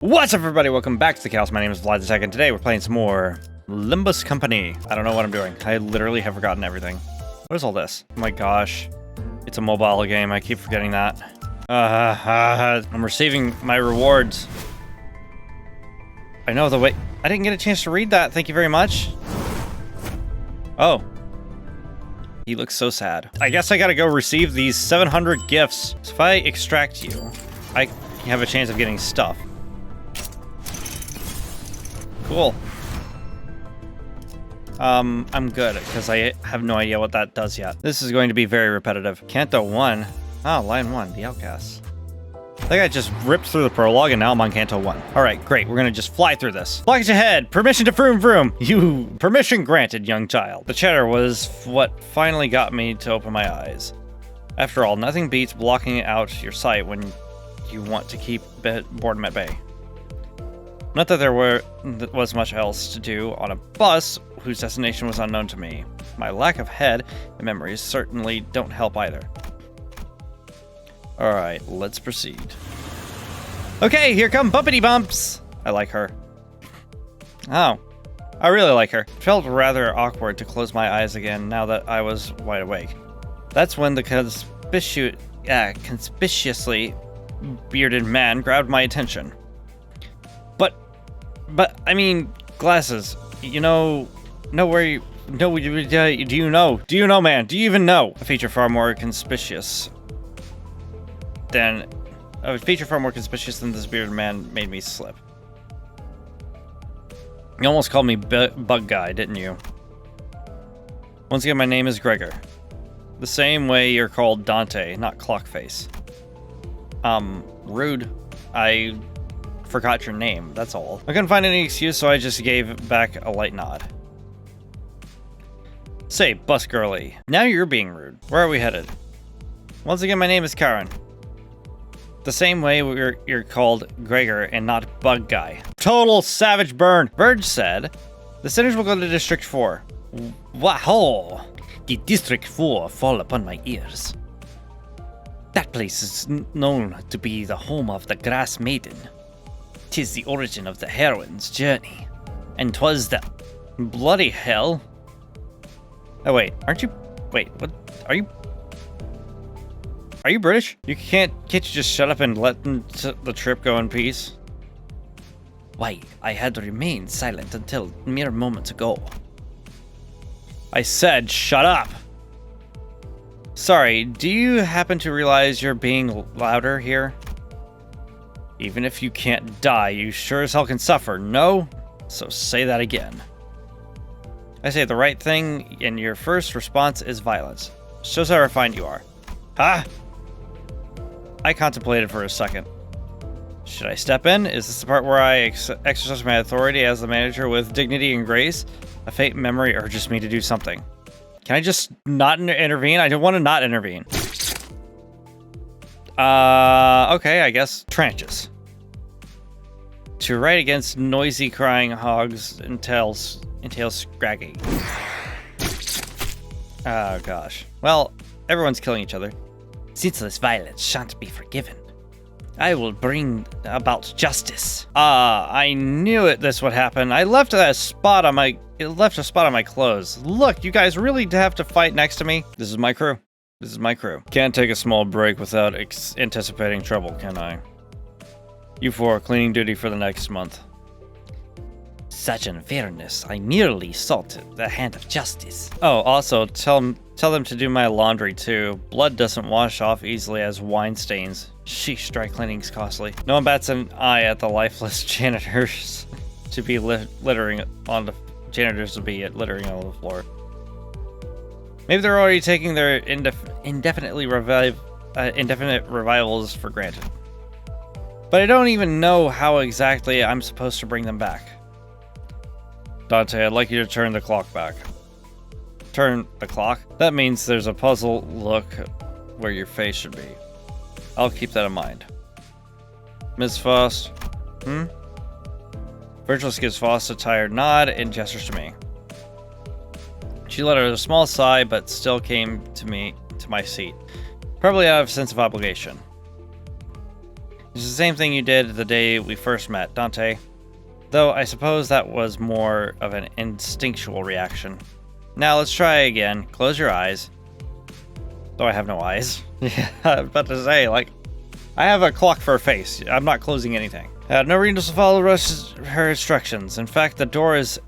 What's up, everybody? Welcome back to the Chaos. My name is Vlad, the-tek, and today we're playing some more Limbus Company. I don't know what I'm doing. I literally have forgotten everything. What is all this? Oh my gosh. It's a mobile game. I keep forgetting that. I'm receiving my rewards. I know the way. I didn't get a chance to read that. Thank you very much. Oh. He looks so sad. I guess I gotta go receive these 700 gifts. So if I extract you, I have a chance of getting stuff. Cool. I'm good, because I have no idea what that does yet. This is going to be very repetitive. Canto 1. Oh, line 1, the outcasts. I think I just ripped through the prologue, and now I'm on Canto 1. Alright, great. We're gonna just fly through this. Blockage ahead! Permission to vroom vroom! You... Permission granted, young child. The chatter was what finally got me to open my eyes. After all, nothing beats blocking out your sight when you want to keep boredom at bay. Not that there was much else to do on a bus whose destination was unknown to me. My lack of head and memories certainly don't help either. Alright, let's proceed. Okay, here come Bumpity Bumps! I like her. Oh, I really like her. It felt rather awkward to close my eyes again now that I was wide awake. That's when the conspicuously bearded man grabbed my attention. But I mean, glasses. You know where you... No, do you know? Do you know, man? Do you even know? A feature far more conspicuous than this bearded man made me slip. You almost called me Bug Guy, didn't you? Once again, my name is Gregor. The same way you're called Dante, not Clockface. Rude. I forgot your name, that's all. I couldn't find any excuse, so I just gave back a light nod. Say, bus girly, now you're being rude. Where are we headed? Once again, my name is Karen. The same way you're called Gregor and not Bug Guy. Total savage burn. Verge said, the sinners will go to District 4. Wow. The District 4 fall upon my ears. That place is known to be the home of the Grass Maiden. 'Tis the origin of the heroine's journey. And 'twas the... Bloody hell. Oh wait, aren't you... Wait, what? Are you British? Can't you just shut up and let the trip go in peace? Why, I had remained silent until mere moments ago. I said shut up! Sorry, do you happen to realize you're being louder here? Even if you can't die, you sure as hell can suffer, no? So say that again. I say the right thing, and your first response is violence. Shows how refined you are. Huh? I contemplated for a second. Should I step in? Is this the part where I exercise my authority as the manager with dignity and grace? A fate memory urges me to do something. Can I just not intervene? I don't want to not intervene. Okay, I guess. Tranches. To write against noisy crying hogs entails scragging. Oh gosh. Well, everyone's killing each other. Senseless violence shan't be forgiven. I will bring about justice. I knew this would happen. I left a spot on my clothes. Look, you guys really have to fight next to me. This is my crew. This is my crew. Can't take a small break without anticipating trouble, can I? You four, cleaning duty for the next month. Such unfairness. I merely sought the hand of justice. Oh, also, tell them to do my laundry, too. Blood doesn't wash off easily as wine stains. Sheesh, dry cleaning's costly. No one bats an eye at the lifeless janitors to be littering on the floor. Maybe they're already taking their indefinite revivals for granted. But I don't even know how exactly I'm supposed to bring them back. Dante, I'd like you to turn the clock back. Turn the clock? That means there's a puzzled look where your face should be. I'll keep that in mind. Miss Faust? Virtuous gives Faust a tired nod and gestures to me. She let out a small sigh, but still came to my seat. Probably out of a sense of obligation. It's the same thing you did the day we first met, Dante. Though I suppose that was more of an instinctual reaction. Now let's try again. Close your eyes. Though I have no eyes. Yeah, I was about to say, like, I have a clock for a face. I'm not closing anything. I had no reason to follow her instructions. In fact, the door is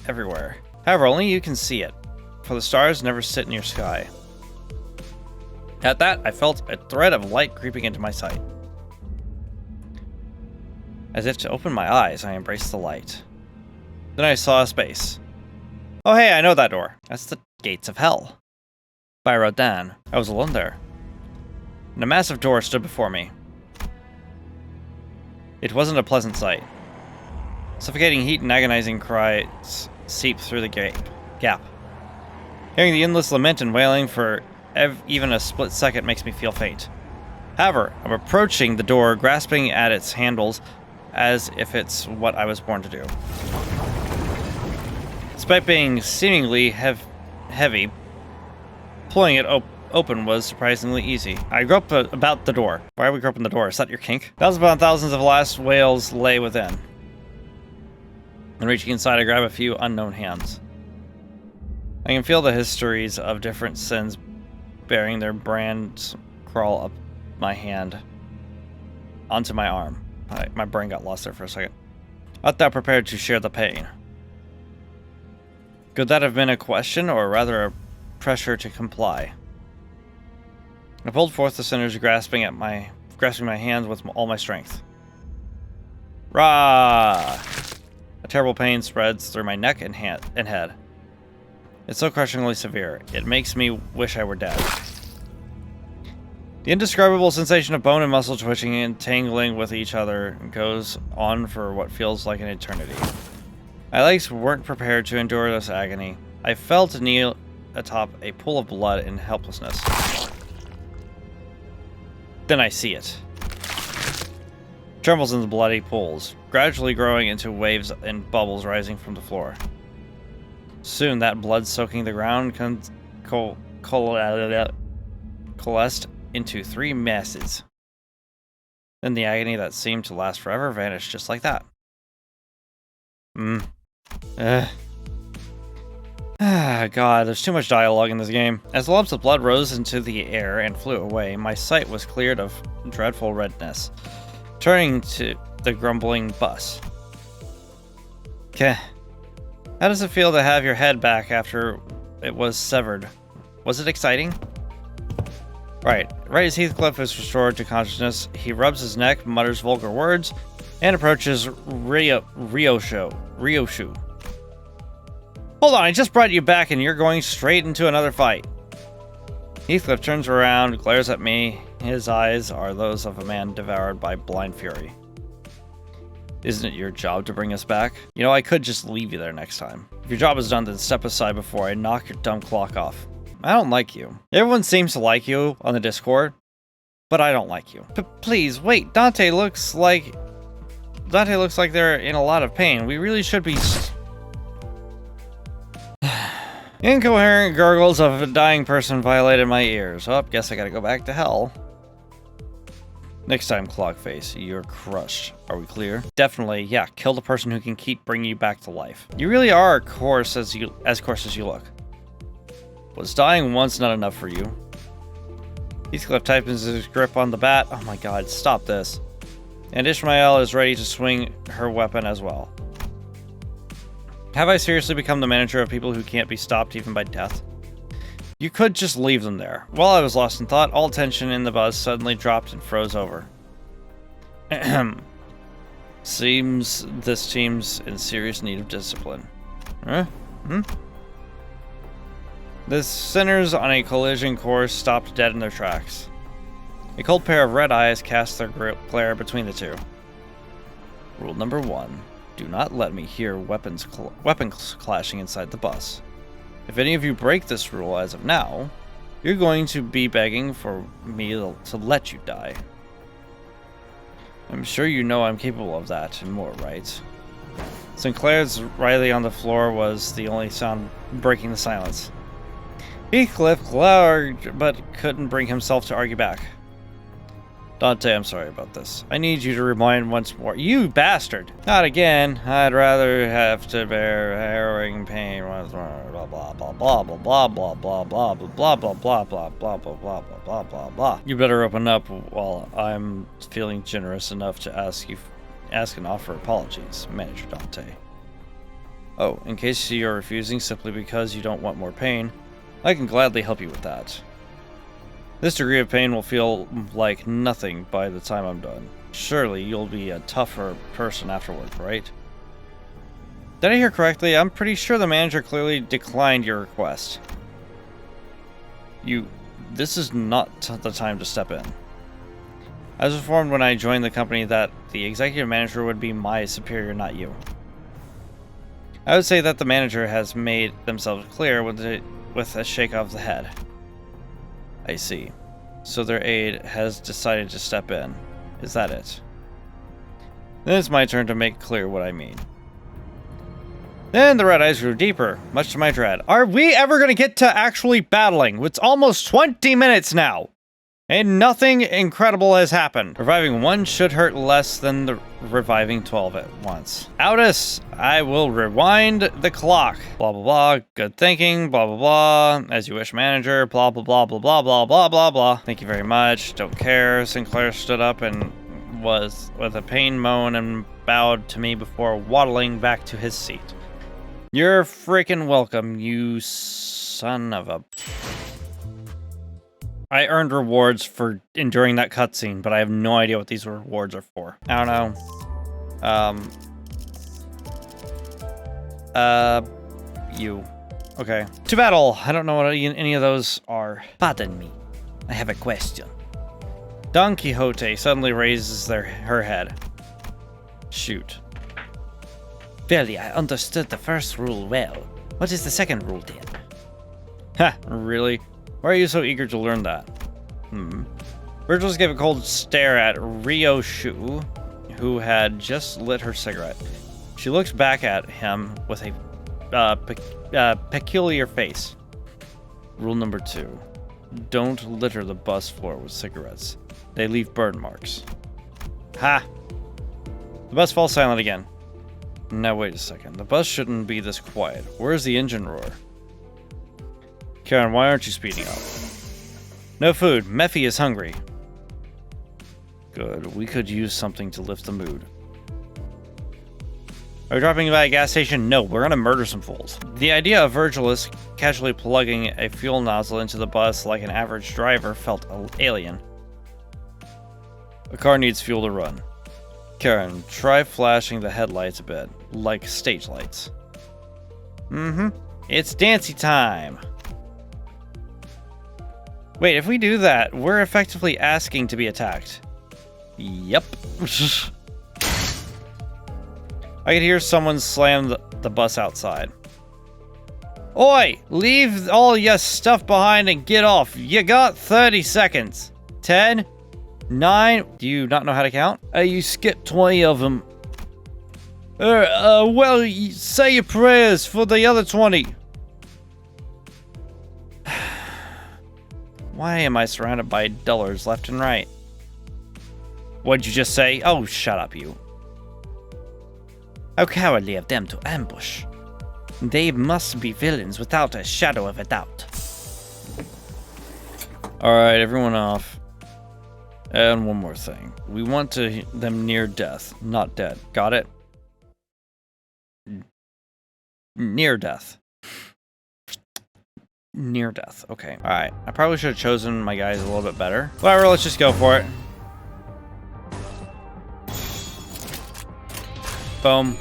everywhere. However, only you can see it, for the stars never sit in your sky. At that, I felt a thread of light creeping into my sight. As if to open my eyes, I embraced the light. Then I saw a space. Oh hey, I know that door. That's the gates of hell. By Rodin. I was alone there. And a massive door stood before me. It wasn't a pleasant sight. Suffocating heat and agonizing cries seeped through the gap. Hearing the endless lament and wailing for even a split second makes me feel faint. However, I'm approaching the door, grasping at its handles as if it's what I was born to do. Despite being seemingly heavy, pulling it open was surprisingly easy. I groped about the door. Why are we groping the door? Is that your kink? Thousands upon thousands of last wails lay within. And reaching inside, I grab a few unknown hands. I can feel the histories of different sins bearing their brands crawl up my hand onto my arm. My brain got lost there for a second. Art thou prepared to share the pain? Could that have been a question, or rather a pressure to comply? I pulled forth the sinners, grasping my hands with all my strength. Rah! A terrible pain spreads through my neck and head. It's so crushingly severe, it makes me wish I were dead. The indescribable sensation of bone and muscle twitching and tangling with each other goes on for what feels like an eternity. My legs weren't prepared to endure this agony. I fell to kneel atop a pool of blood in helplessness. Then I see it. Trembles in the bloody pools, gradually growing into waves and bubbles rising from the floor. Soon that blood soaking the ground coalesced into three masses. Then the agony that seemed to last forever vanished just like that. God, there's too much dialogue in this game. As the lumps of blood rose into the air and flew away, my sight was cleared of dreadful redness, turning to the grumbling bus. How does it feel to have your head back after it was severed? Was it exciting? Right as Heathcliff is restored to consciousness, he rubs his neck, mutters vulgar words, and approaches Ryoshu. Hold on, I just brought you back and you're going straight into another fight. Heathcliff turns around, glares at me. His eyes are those of a man devoured by blind fury. Isn't it your job to bring us back? You know, I could just leave you there next time. If your job is done, then step aside before I knock your dumb clock off. I don't like you. Everyone seems to like you on the Discord, but I don't like you. Please, wait, Dante looks like they're in a lot of pain. We really should be... Incoherent gurgles of a dying person violated my ears. Oh, guess I gotta go back to hell. Next time, Clockface, you're crushed. Are we clear? Definitely, yeah. Kill the person who can keep bringing you back to life. You really are coarse as coarse as you look. Was dying once not enough for you? Heathcliff tightens his grip on the bat. Oh my god, stop this. And Ishmael is ready to swing her weapon as well. Have I seriously become the manager of people who can't be stopped even by death? You could just leave them there. While I was lost in thought, all tension in the buzz suddenly dropped and froze over. Seems this team's in serious need of discipline. The sinners on a collision course stopped dead in their tracks. A cold pair of red eyes cast their glare between the two. Rule number 1. Do not let me hear weapons clashing inside the bus. If any of you break this rule as of now, you're going to be begging for me to let you die. I'm sure you know I'm capable of that and more, right? Sinclair's writhing on the floor was the only sound breaking the silence. Heathcliff glowered but couldn't bring himself to argue back. Dante, I'm sorry about this. I need you to rewind once more. You bastard! Not again. I'd rather have to bear harrowing pain once more. Blah blah blah blah blah blah blah blah blah blah blah blah blah blah blah blah blah blah blah blah. You better open up while I'm feeling generous enough to ask and offer apologies, Manager Dante. Oh, in case you're refusing simply because you don't want more pain, I can gladly help you with that. This degree of pain will feel like nothing by the time I'm done. Surely you'll be a tougher person afterward, right? Did I hear correctly? I'm pretty sure the manager clearly declined your request. This is not the time to step in. I was informed when I joined the company that the executive manager would be my superior, not you. I would say that the manager has made themselves clear with a shake of the head. I see. So their aide has decided to step in. Is that it? Then it's my turn to make clear what I mean. Then the red eyes grew deeper, much to my dread. Are we ever going to get to actually battling? It's almost 20 minutes now, and nothing incredible has happened. Reviving one should hurt less than the reviving 12 at once. Outis, I will rewind the clock. Blah, blah, blah. Good thinking. Blah, blah, blah. As you wish, manager. Blah, blah, blah, blah, blah, blah, blah, blah, blah. Thank you very much. Don't care. Sinclair stood up and was with a pain moan and bowed to me before waddling back to his seat. You're freaking welcome, you son of a... I earned rewards for enduring that cutscene, but I have no idea what these rewards are for. I don't know. You. Okay. To battle. I don't know what any of those are. Pardon me. I have a question. Don Quixote suddenly raises her head. Shoot. Barely, I understood the first rule well. What is the second rule then? Ha, really? Why are you so eager to learn that? Virgil just gave a cold stare at Ryoshu, who had just lit her cigarette. She looks back at him with a peculiar face. Rule number 2. Don't litter the bus floor with cigarettes. They leave burn marks. Ha! The bus falls silent again. Now wait a second. The bus shouldn't be this quiet. Where's the engine roar? Karen, why aren't you speeding up? No food. Mephi is hungry. Good. We could use something to lift the mood. Are we dropping by a gas station? No, we're gonna murder some fools. The idea of Virgilus casually plugging a fuel nozzle into the bus like an average driver felt alien. A car needs fuel to run. Karen, try flashing the headlights a bit, like stage lights. It's dancy time. Wait, if we do that, we're effectively asking to be attacked. Yep. I could hear someone slam the bus outside. Oi! Leave all your stuff behind and get off. You got 30 seconds. 10, 9. Do you not know how to count? You skipped 20 of them. Well, say your prayers for the other 20. Why am I surrounded by dullers left and right? What'd you just say? Oh, shut up, you. How cowardly of them to ambush. They must be villains without a shadow of a doubt. Alright, everyone off. And one more thing. We want them near death, not dead. Got it? Near death. Near death. Okay. Alright. I probably should have chosen my guys a little bit better. Whatever, let's just go for it. Boom.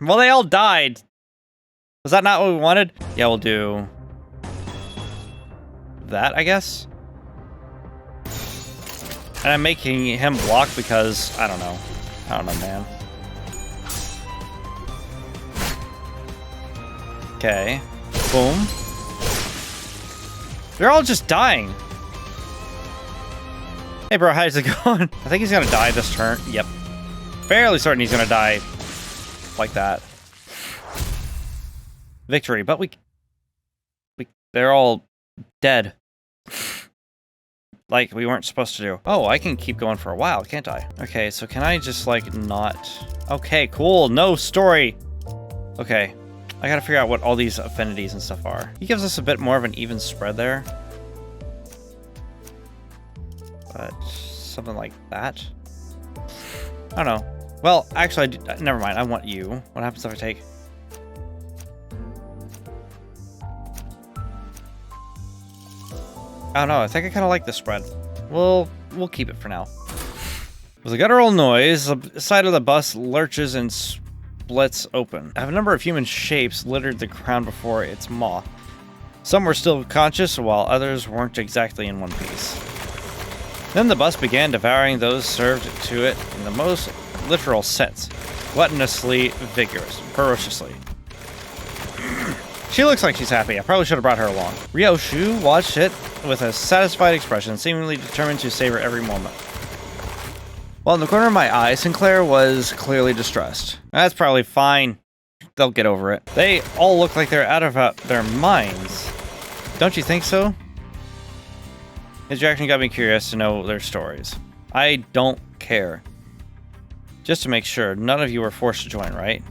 Well, they all died. Was that not what we wanted? Yeah, we'll do that, I guess. And I'm making him block because, I don't know. I don't know, man. Okay. Boom. They're all just dying. Hey, bro, how's it going? I think he's gonna die this turn. Yep. Fairly certain he's gonna die like that. victory, but they're all dead. Like we weren't supposed to do. Oh, I can keep going for a while, can't I? Okay, so can I just like not... Okay, cool, no story. Okay, I gotta figure out what all these affinities and stuff are. He gives us a bit more of an even spread there. But something like that. I don't know. Well, actually, never mind. I want you. What happens if I take... I don't know. I think I kind of like this spread. We'll keep it for now. With a guttural noise, the side of the bus lurches and splits open. A number of human shapes littered the ground before its maw. Some were still conscious, while others weren't exactly in one piece. Then the bus began devouring those served to it in the most literal sense. Gluttonously vigorous. Ferociously. She looks like she's happy. I probably should have brought her along. Ryoshu watched it with a satisfied expression, seemingly determined to savor every moment. While in the corner of my eye, Sinclair was clearly distressed. That's probably fine. They'll get over it. They all look like they're out of their minds. Don't you think so? His reaction got me curious to know their stories. I don't care. Just to make sure, none of you were forced to join, right?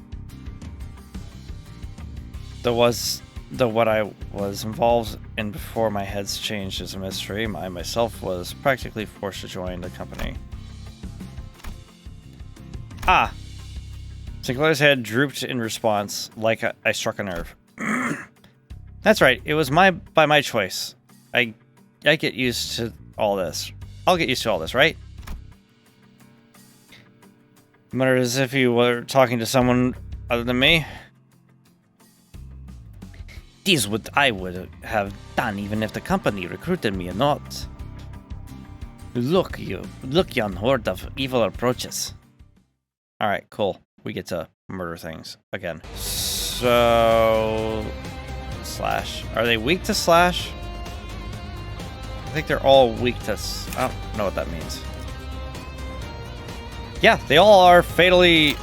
What I was involved in before my heads changed is a mystery. I myself was practically forced to join the company. Ah! Sinclair's head drooped in response, like I struck a nerve. That's right, it was by my choice. I get used to all this. I'll get used to all this, right? You muttered as if you were talking to someone other than me. This is what I would have done even if the company recruited me or not. Look, yon horde of evil approaches. Alright, cool. We get to murder things again. So... Slash. Are they weak to slash? I think they're all weak to... I don't know what that means. Yeah, they all are fatally...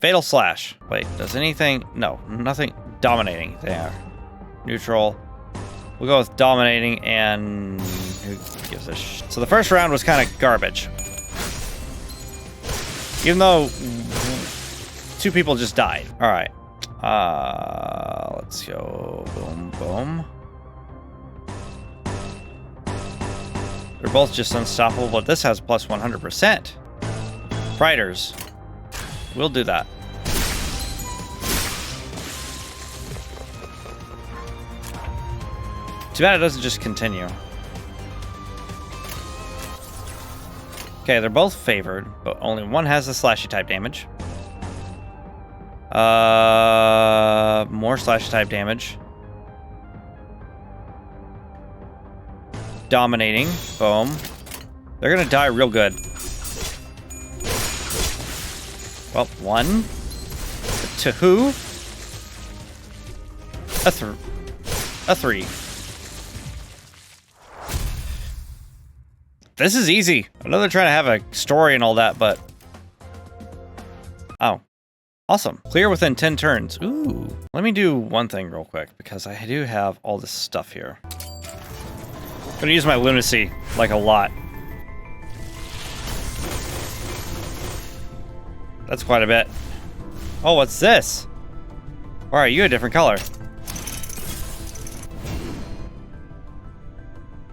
Fatal slash. Wait, does anything... No, nothing... Dominating. They are. Neutral. We'll go with dominating and... Who gives a sh... So the first round was kind of garbage. Even though... 2 people just died. Alright. Let's go... Boom, boom. They're both just unstoppable, but this has plus 100%. Fighters. We'll do that. Too bad it doesn't just continue. Okay, they're both favored, but only one has the slashy type damage. More slashy type damage. Dominating. Boom. They're gonna die real good. Well, 1. To who? A 3. This is easy. I know they're trying to have a story and all that, but... Oh. Awesome. Clear within 10 turns. Ooh. Let me do one thing real quick, because I do have all this stuff here. I'm gonna use my lunacy, like, a lot. That's quite a bit. Oh, what's this? Why are you a different color?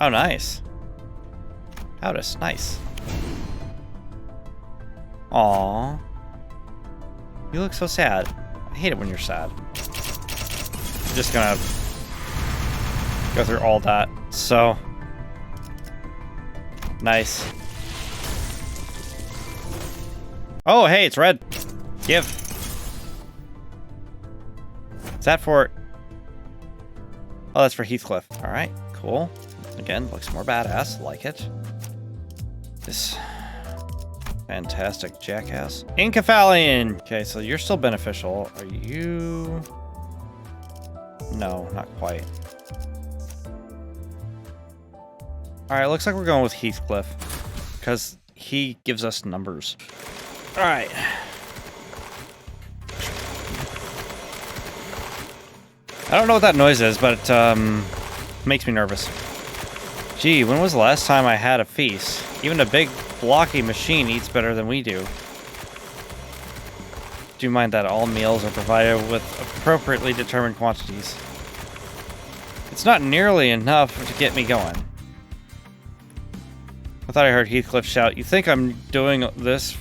Oh, nice. Howdis, nice. Aww. You look so sad. I hate it when you're sad. I'm just gonna go through all that. So nice. Oh, hey, it's red. Give. Is that for... Oh, that's for Heathcliff. All right, cool. Again, looks more badass. Like it. This fantastic jackass. Incephalian! Okay, so you're still beneficial. Are you... No, not quite. Alright, looks like we're going with Heathcliff. Because he gives us numbers. Alright. I don't know what that noise is, but it makes me nervous. Gee, when was the last time I had a feast? Even a big, blocky machine eats better than we do. Do you mind that all meals are provided with appropriately determined quantities? It's not nearly enough to get me going. I thought I heard Heathcliff shout, "You think I'm doing this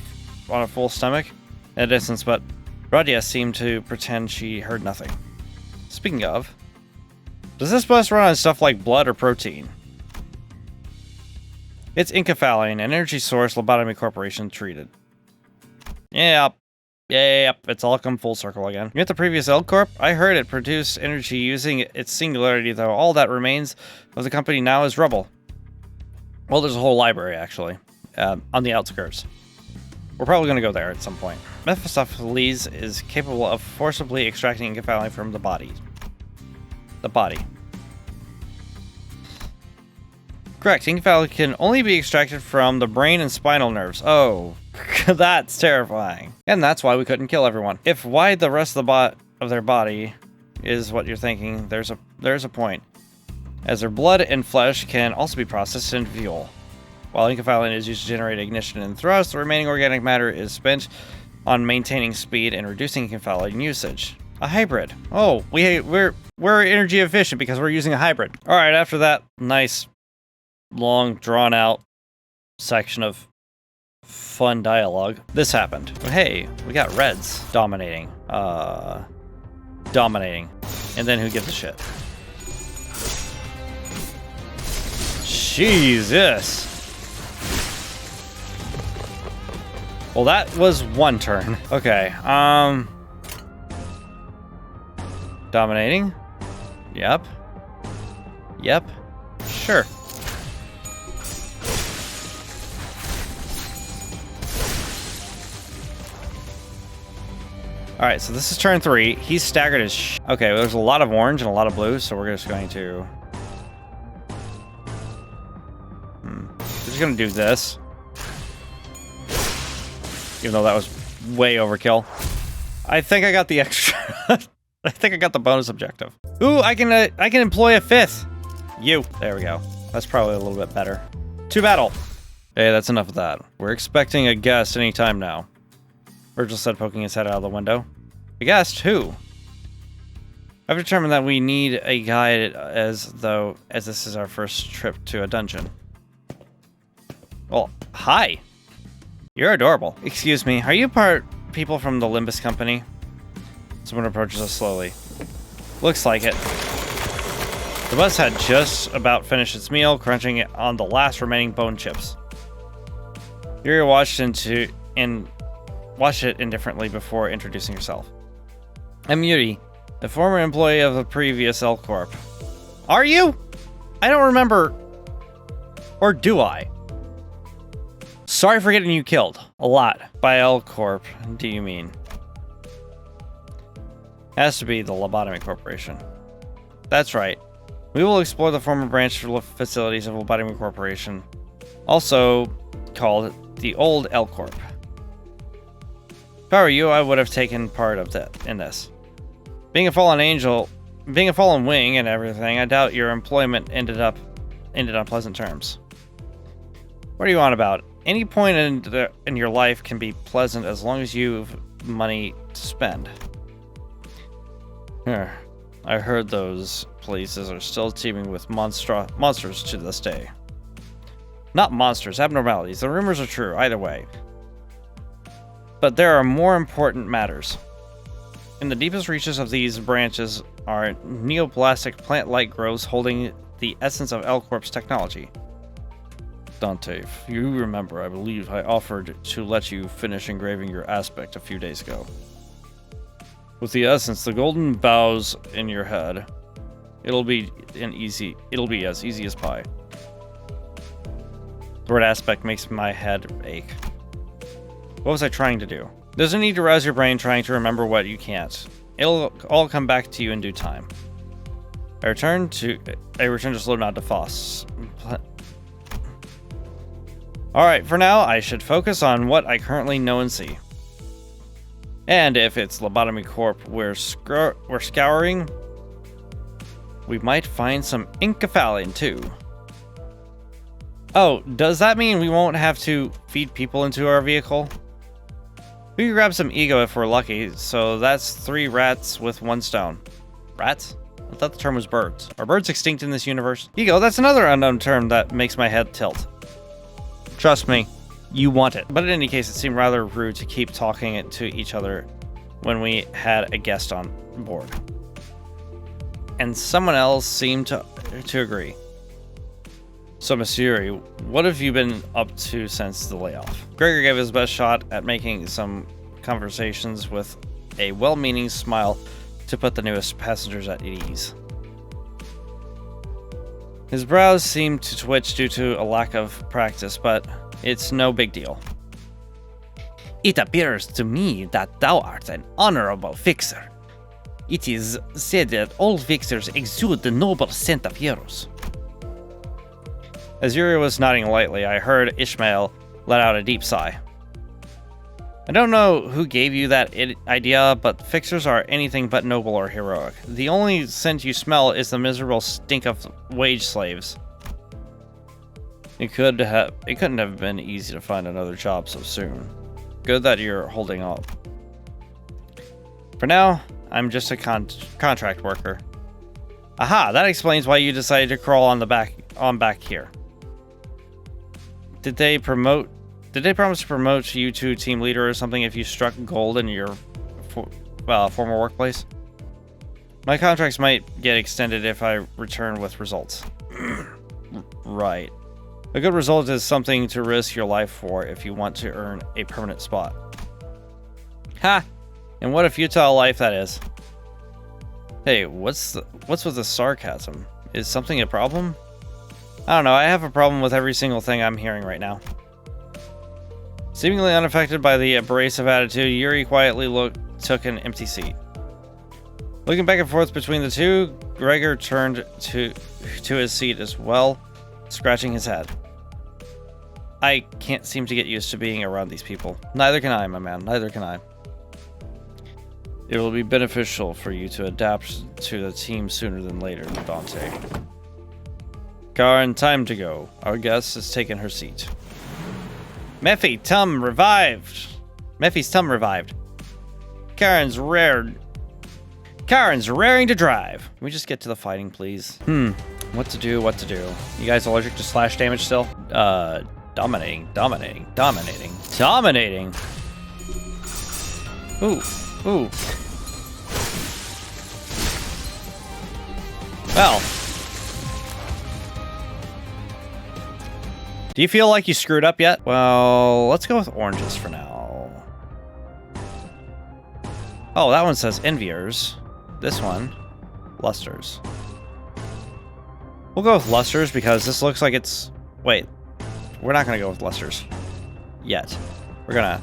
on a full stomach?" In a distance, but Radia seemed to pretend she heard nothing. Speaking of, does this bus run on stuff like blood or protein? It's encaphalline, an energy source Lobotomy Corporation treated. Yep, it's all come full circle again. You at the previous L Corp? I heard it produced energy using its singularity, though all that remains of the company now is rubble. Well, there's a whole library, actually, on the outskirts. We're probably going to go there at some point. Mephistopheles is capable of forcibly extracting encaphalline from the body. Correct. Encaphalline can only be extracted from the brain and spinal nerves. Oh, that's terrifying. And that's why we couldn't kill everyone. If why the rest of their body is what you're thinking, there's a point. As their blood and flesh can also be processed into fuel. While encaphalline is used to generate ignition and thrust, the remaining organic matter is spent on maintaining speed and reducing encaphalline usage. A hybrid. Oh, we're energy efficient because we're using a hybrid. All right, after that nice, long, drawn-out section of fun dialogue, this happened. Hey, we got Reds dominating. Dominating. And then who gives a shit? Jesus. Well, that was one turn. Okay, dominating? Yep. Sure. Alright, so this is turn 3. He's staggered as sh. Okay, well, there's a lot of orange and a lot of blue, so we're just going to... We're just gonna do this. Even though that was way overkill. I think I got the extra... I think I got the bonus objective. Ooh, I can employ a 5th. You. There we go. That's probably a little bit better. To battle. Hey, that's enough of that. We're expecting a guest anytime now. Virgil said, poking his head out of the window. A guest? Who? I've determined that we need a guide as this is our first trip to a dungeon. Well, hi. You're adorable. Excuse me, are you people from the Limbus Company? Someone approaches us slowly. Looks like it. The bus had just about finished its meal, crunching it on the last remaining bone chips. Yuri watched it indifferently before introducing herself. I'm Yuri, the former employee of the previous L Corp. Are you? I don't remember. Or do I? Sorry for getting you killed. A lot. By L Corp, do you mean? Has to be the Lobotomy Corporation. That's right. We will explore the former branch facilities of Lobotomy Corporation, also called the old L Corp. If I were you, I would have taken part of that in this. Being a fallen wing and everything, I doubt your employment ended on pleasant terms. What are you on about? Any point in your life can be pleasant as long as you've money to spend. I heard those places are still teeming with monsters to this day. Not monsters, abnormalities. The rumors are true, either way. But there are more important matters. In the deepest reaches of these branches are neoplastic plant-like growths holding the essence of L Corp's technology. Dante, if you remember, I believe I offered to let you finish engraving your aspect a few days ago. With the essence, the golden bows in your head, it'll be as easy as pie. The word aspect makes my head ache. What was I trying to do? There's no need to rouse your brain trying to remember what you can't. It'll all come back to you in due time. I return to slow nod to Foss. Alright, for now, I should focus on what I currently know and see. And if it's Lobotomy Corp we're scouring, We might find some Incaphalion too. Oh, does that mean we won't have to feed people into our vehicle? We can grab some ego if we're lucky, so that's 3 rats with 1 stone. Rats? I thought the term was birds. Are birds extinct in this universe? Ego, that's another unknown term that makes my head tilt. Trust me, you want it. But in any case, it seemed rather rude to keep talking it to each other when we had a guest on board. And someone else seemed to agree. So, Monsieur, what have you been up to since the layoff? Gregor gave his best shot at making some conversations with a well-meaning smile to put the newest passengers at ease. His brows seemed to twitch due to a lack of practice, but it's no big deal. It appears to me that thou art an honorable fixer. It is said that all fixers exude the noble scent of heroes. As Yuri was nodding lightly, I heard Ishmael let out a deep sigh. I don't know who gave you that idea, but fixers are anything but noble or heroic. The only scent you smell is the miserable stink of wage slaves. It couldn't have been easy to find another job so soon. Good that you're holding up. For now, I'm just a contract worker. Aha, that explains why you decided to crawl on back here. Did they promise to promote you to team leader or something if you struck gold in your former workplace? My contracts might get extended if I return with results. Right. A good result is something to risk your life for if you want to earn a permanent spot. Ha! And what a futile life that is. Hey, what's with the sarcasm? Is something a problem? I don't know, I have a problem with every single thing I'm hearing right now. Seemingly unaffected by the abrasive attitude, Yuri quietly took an empty seat. Looking back and forth between the two, Gregor turned to his seat as well, scratching his head. I can't seem to get used to being around these people. Neither can I, my man, neither can I. It will be beneficial for you to adapt to the team sooner than later, Dante. Karen, time to go. Our guest has taken her seat. Mephi's tum revived. Karen's raring to drive. Can we just get to the fighting, please? What to do? You guys allergic to slash damage still? Dominating. Ooh. Well. Do you feel like you screwed up yet? Well, let's go with oranges for now. Oh, that one says enviers. This one, lusters. We'll go with lusters because this looks like it's... Wait, we're not going to go with lusters yet. We're going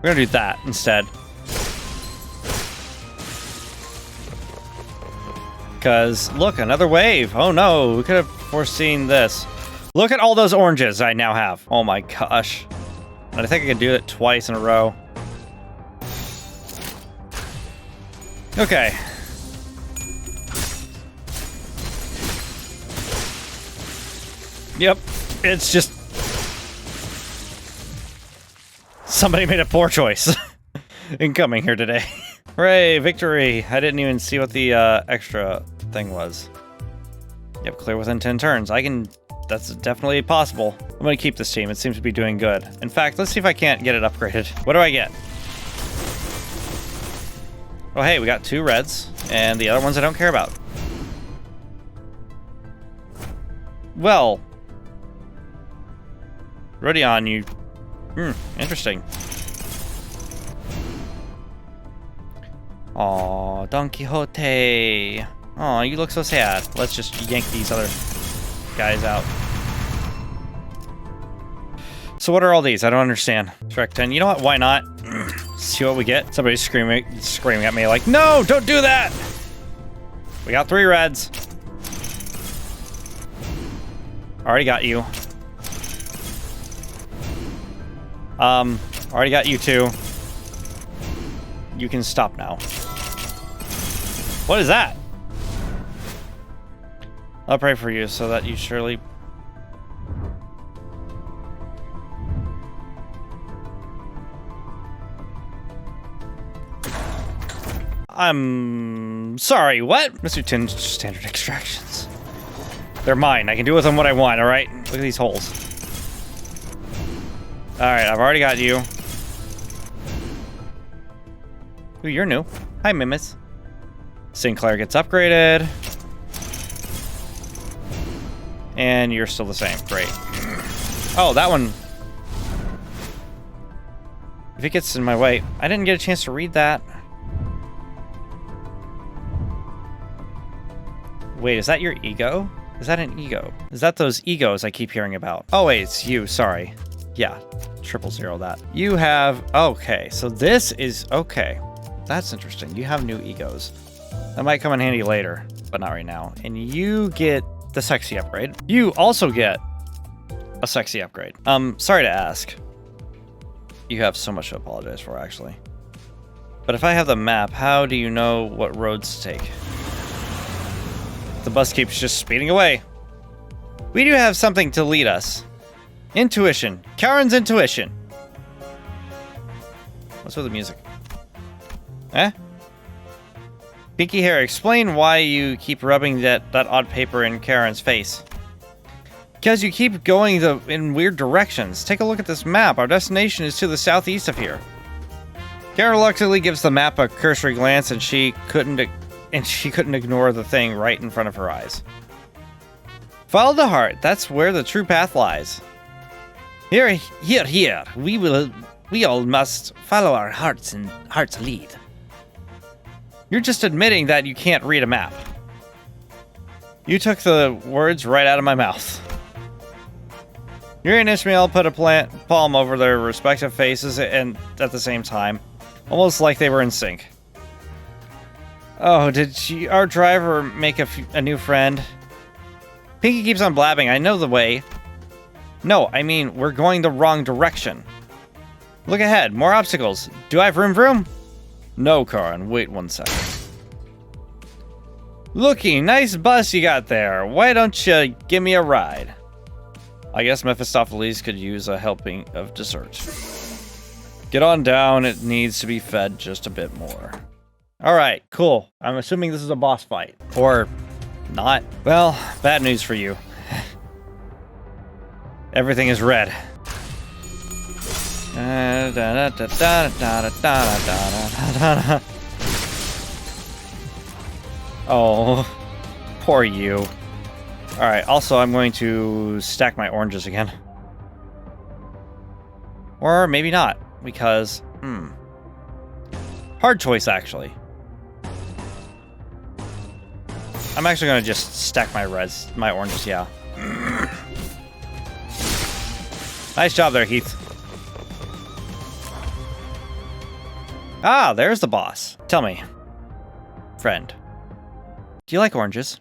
to do that instead. Because, look, another wave. Oh no, we could have foreseen this. Look at all those oranges I now have. Oh my gosh. And I think I can do it twice in a row. Okay. Yep, it's just... Somebody made a poor choice in coming here today. Hooray, victory! I didn't even see what the extra thing was. Yep, clear within 10 turns. That's definitely possible. I'm gonna keep this team. It seems to be doing good. In fact, let's see if I can't get it upgraded. What do I get? Oh, hey, we got 2 reds, and the other ones I don't care about. Well. Rodion, you... interesting. Aw, Don Quixote. Aw, you look so sad. Let's just yank these other guys out. So what are all these? I don't understand. Shrek 10. You know what? Why not? See what we get? Somebody's screaming at me like, no, don't do that! We got 3 reds. Already got you. Already got you 2. You can stop now. What is that? I'll pray for you so that you surely... I'm sorry, what? Mr. Tin's standard extractions. They're mine. I can do with them what I want, alright? Look at these holes. Alright, I've already got you. Ooh, you're new. Hi, Mimis. Sinclair gets upgraded. And you're still the same. Great. Oh, that one. If it gets in my way. I didn't get a chance to read that. Wait, is that your ego? Is that an ego? Is that those egos I keep hearing about? Oh, wait, it's you. Sorry. Yeah, 000 that. You have... Okay, so this is... Okay. That's interesting. You have new egos. That might come in handy later, but not right now. And you get the sexy upgrade. You also get a sexy upgrade. Sorry to ask. You have so much to apologize for, actually. But if I have the map, how do you know what roads to take? The bus keeps just speeding away. We do have something to lead us. Intuition. Karen's intuition. What's with the music? Eh? Pinky hair, explain why you keep rubbing that odd paper in Karen's face. Because you keep going in weird directions. Take a look at this map. Our destination is to the southeast of here. Karen reluctantly gives the map a cursory glance, and she couldn't ignore the thing right in front of her eyes. Follow the heart. That's where the true path lies. Here. We all must follow our heart's lead. You're just admitting that you can't read a map. You took the words right out of my mouth. Yuri and Ishmael put a palm over their respective faces and at the same time, almost like they were in sync. Oh, did our driver make a new friend? Pinky keeps on blabbing. I know the way. No, I mean, we're going the wrong direction. Look ahead. More obstacles. Do I have room? No, Karen. Wait 1 second. Looky, nice bus you got there. Why don't you give me a ride? I guess Mephistopheles could use a helping of dessert. Get on down. It needs to be fed just a bit more. Alright, cool. I'm assuming this is a boss fight. Or not. Well, bad news for you. Everything is red. Oh, poor you. Alright, also I'm going to stack my oranges again. Or maybe not, because, hard choice, actually. I'm actually going to just stack my oranges, yeah. Nice job there, Heath. Ah, there's the boss. Tell me, friend, do you like oranges?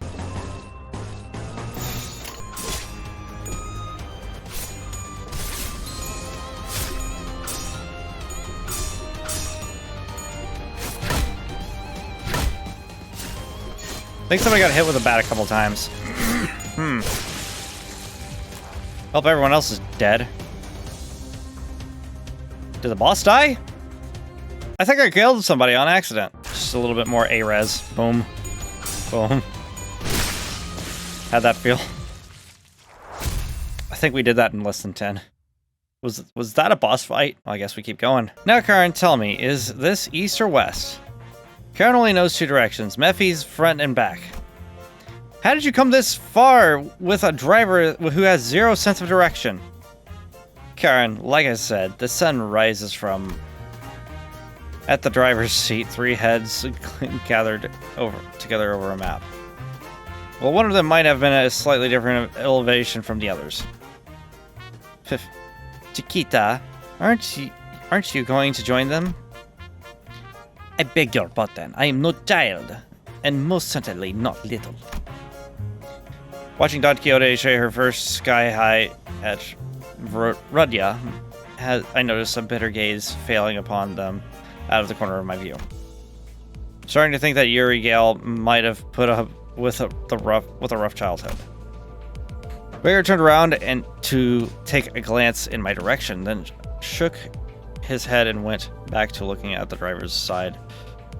I think somebody got hit with a bat a couple times. Hope everyone else is dead. Did the boss die? I think I killed somebody on accident. Just a little bit more A-res. Boom. Boom. How'd that feel? I think we did that in less than 10. Was that a boss fight? Well, I guess we keep going. Now, Karen, tell me, is this east or west? Karen only knows 2 directions. Mephi's front and back. How did you come this far with a driver who has 0 sense of direction? Karen, like I said, the sun rises from... At the driver's seat, 3 heads gathered together over a map. Well, one of them might have been at a slightly different elevation from the others. Chiquita, aren't you going to join them? I beg your pardon. I am no child, and most certainly not little. Watching Don Quixote share her first sky high at Rudya, I noticed a bitter gaze failing upon them out of the corner of my view. Starting to think that Yuri Gale might have put up with a rough childhood. Gregor turned around and to take a glance in my direction, then shook his head and went back to looking at the driver's side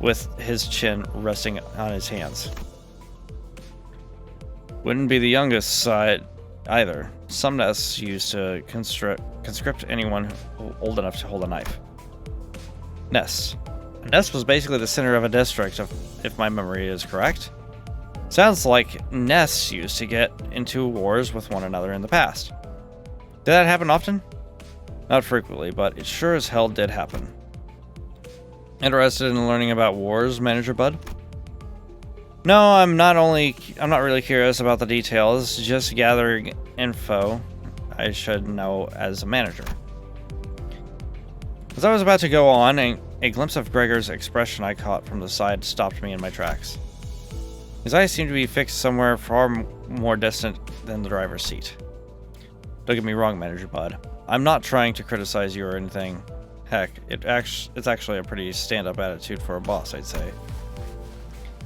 with his chin resting on his hands. Wouldn't be the youngest side either. Some nests used to conscript anyone old enough to hold a knife. Nests. A nest was basically the center of a district, if my memory is correct. Sounds like nests used to get into wars with one another in the past. Did that happen often? Not frequently, but it sure as hell did happen. Interested in learning about wars, Manager Bud? No, I'm not really curious about the details, just gathering info I should know as a manager. As I was about to go on, a glimpse of Gregor's expression I caught from the side stopped me in my tracks. His eyes seemed to be fixed somewhere far more distant than the driver's seat. Don't get me wrong, Manager Bud. I'm not trying to criticize you or anything. Heck, it's actually a pretty stand-up attitude for a boss, I'd say.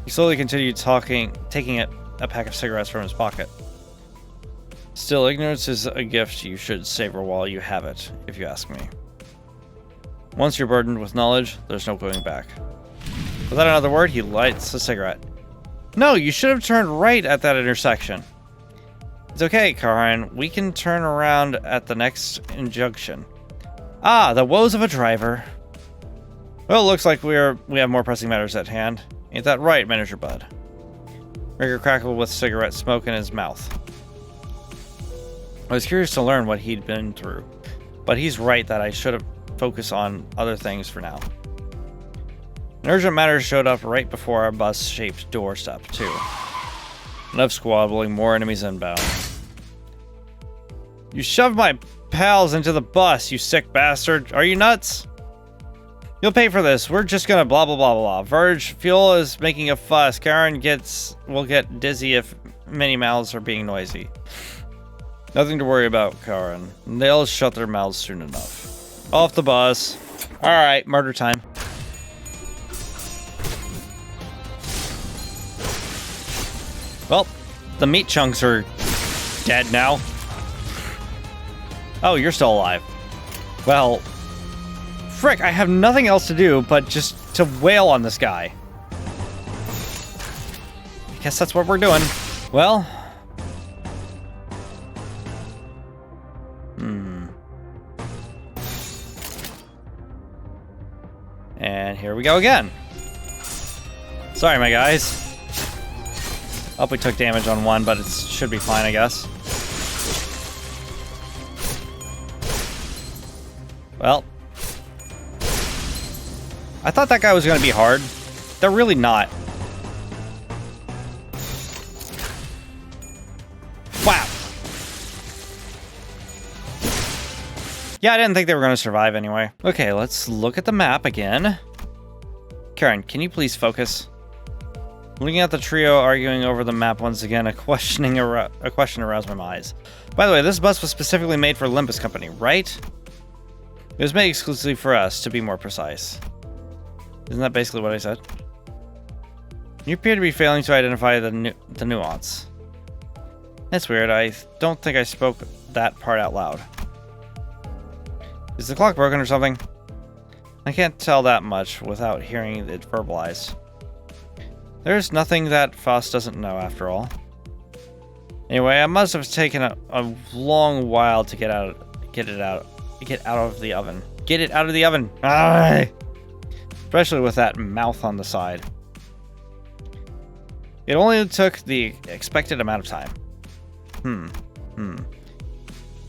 He slowly continued talking, taking a pack of cigarettes from his pocket. Still, ignorance is a gift you should savor while you have it, if you ask me. Once you're burdened with knowledge, there's no going back. Without another word, he lights a cigarette. No, you should have turned right at that intersection. It's okay, Karin. We can turn around at the next junction. Ah, the woes of a driver. Well, it looks like we have more pressing matters at hand. Ain't that right, Manager Bud? Gregor crackled with cigarette smoke in his mouth. I was curious to learn what he'd been through, but he's right that I should have focused on other things for now. An urgent matter showed up right before our bus-shaped doorstep, too. Enough squabbling, more enemies inbound. You shoved my pals into the bus, you sick bastard. Are you nuts? You'll pay for this. We're just gonna blah blah blah blah. Verge, fuel is making a fuss. Karen will get dizzy if many mouths are being noisy. Nothing to worry about, Karen. They'll shut their mouths soon enough. Off the bus. Alright, murder time. Well, the meat chunks are dead now. Oh, you're still alive. Well, frick, I have nothing else to do but just to wail on this guy. I guess that's what we're doing. Well. And here we go again. Sorry, my guys. Hope we took damage on one, but it should be fine, I guess. Well. I thought that guy was going to be hard. They're really not. Wow. Yeah, I didn't think they were going to survive anyway. Okay, let's look at the map again. Karen, can you please focus? Looking at the trio arguing over the map once again, a question aroused my eyes. By the way, this bus was specifically made for Limbus Company, right? It was made exclusively for us, to be more precise. Isn't that basically what I said? You appear to be failing to identify the nuance. That's weird. I don't think I spoke that part out loud. Is the clock broken or something? I can't tell that much without hearing it verbalized. There's nothing that Faust doesn't know, after all. Anyway, I must have taken a long while to get out of the oven. Get it out of the oven! Ah! Especially with that mouth on the side. It only took the expected amount of time.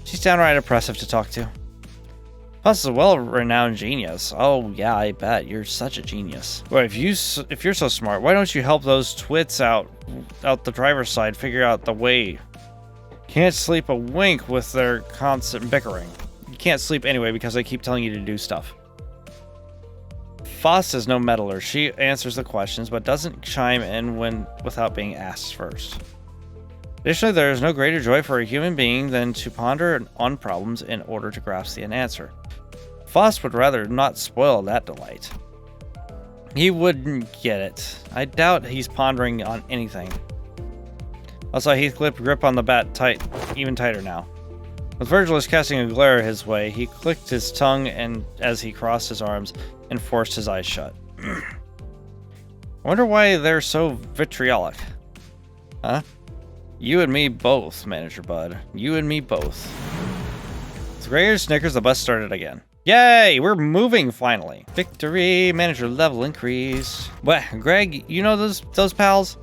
She's downright oppressive to talk to. Plus, a well-renowned genius. Oh yeah, I bet you're such a genius. Well, if you're so smart, why don't you help those twits out the driver's side figure out the way? Can't sleep a wink with their constant bickering. You can't sleep anyway because they keep telling you to do stuff. Faust is no meddler. She answers the questions, but doesn't chime in without being asked first. Additionally, there is no greater joy for a human being than to ponder on problems in order to grasp an answer. Faust would rather not spoil that delight. He wouldn't get it. I doubt he's pondering on anything. Also, Heathcliff grip on the bat tight, even tighter now. With Virgilus casting a glare his way, he clicked his tongue and as he crossed his arms and forced his eyes shut. I wonder why they're so vitriolic. Huh? You and me both, Manager Bud. You and me both. With Gregor Snickers, the bus started again. Yay! We're moving finally. Victory! Manager level increased. What? Greg, you know those pals?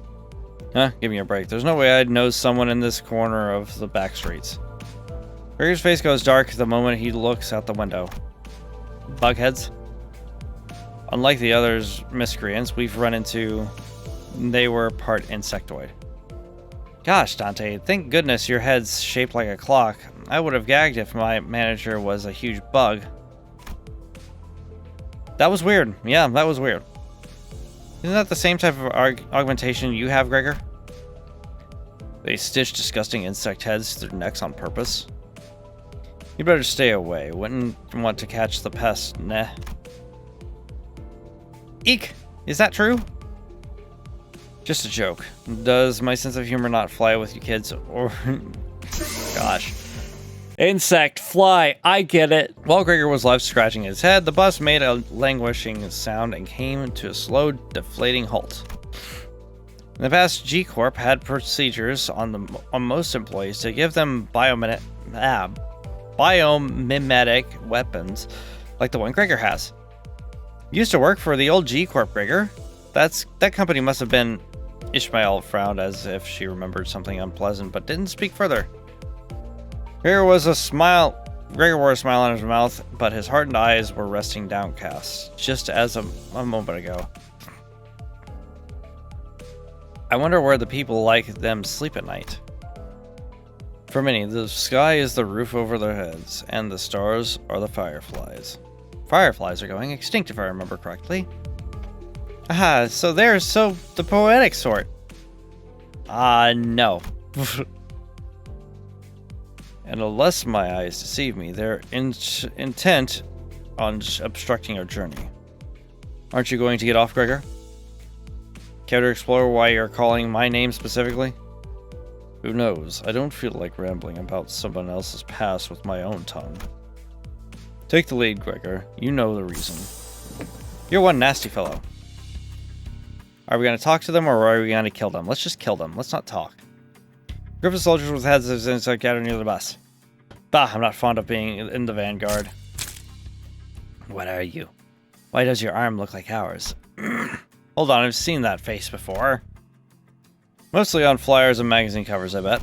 Huh? Give me a break. There's no way I'd know someone in this corner of the back streets. Gregor's face goes dark the moment he looks out the window. Bugheads? Unlike the others miscreants we've run into, they were part insectoid. Gosh, Dante, thank goodness your head's shaped like a clock. I would have gagged if my manager was a huge bug. That was weird. Yeah, that was weird. Isn't that the same type of augmentation you have, Gregor? They stitch disgusting insect heads to their necks on purpose. You better stay away. Wouldn't want to catch the pest, nah. Eek! Is that true? Just a joke. Does my sense of humor not fly with you kids? Or... Gosh. Insect, fly, I get it. While Gregor was left scratching his head, the bus made a languishing sound and came to a slow, deflating halt. In the past, G-Corp had procedures on most employees to give them biomimetic weapons like the one Gregor has. Used to work for the old G-Corp, Gregor. That company must have been... Ishmael frowned as if she remembered something unpleasant, but didn't speak further. Gregor wore a smile on his mouth, but his hardened eyes were resting downcast, just as a moment ago. I wonder where the people like them sleep at night. For many, the sky is the roof over their heads, and the stars are the fireflies. Fireflies are going extinct, if I remember correctly. Aha, so they're the poetic sort. No. And unless my eyes deceive me, they're intent on obstructing our journey. Aren't you going to get off, Gregor? Care to explore why you're calling my name specifically? Who knows? I don't feel like rambling about someone else's past with my own tongue. Take the lead, Gregor. You know the reason. You're one nasty fellow. Are we going to talk to them, or are we going to kill them? Let's just kill them. Let's not talk. Group of soldiers with heads of insect gather near the bus. Bah, I'm not fond of being in the vanguard. What are you? Why does your arm look like ours? Hold on, I've seen that face before. Mostly on flyers and magazine covers, I bet.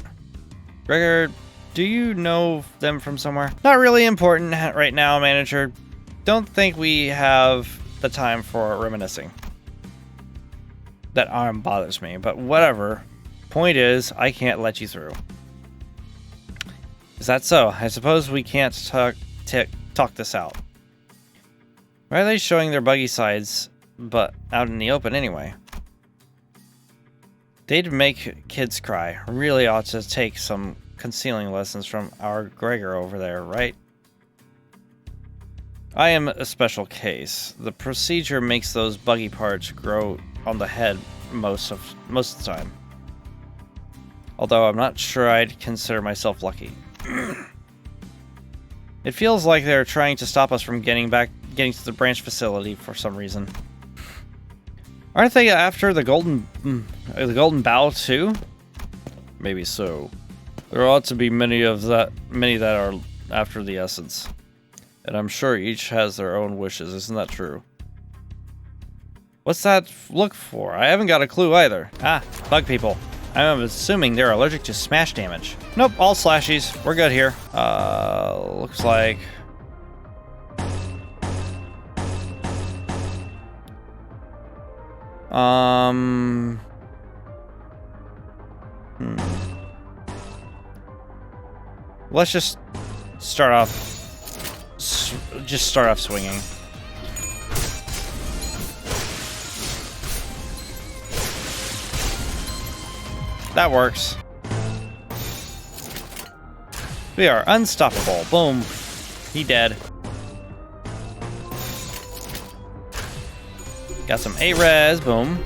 Gregor, do you know them from somewhere? Not really important right now, Manager. Don't think we have the time for reminiscing. That arm bothers me, but whatever. Point is, I can't let you through. Is that so? I suppose we can't talk this out. Why are they showing their buggy sides, but out in the open anyway? They'd make kids cry. Really ought to take some concealing lessons from our Gregor over there, right? I am a special case. The procedure makes those buggy parts grow on the head most of the time. Although I'm not sure I'd consider myself lucky. It feels like they're trying to stop us from getting to the branch facility for some reason. Aren't they after the golden bow too? Maybe so. There ought to be many that are after the essence. And I'm sure each has their own wishes, isn't that true? What's that look for? I haven't got a clue either. Ah, bug people. I'm assuming they're allergic to smash damage. Nope, all slashies. We're good here. Looks like... Let's just start off... Just start off swinging. That works. We are unstoppable. Boom. He dead. Got some A-res. Boom.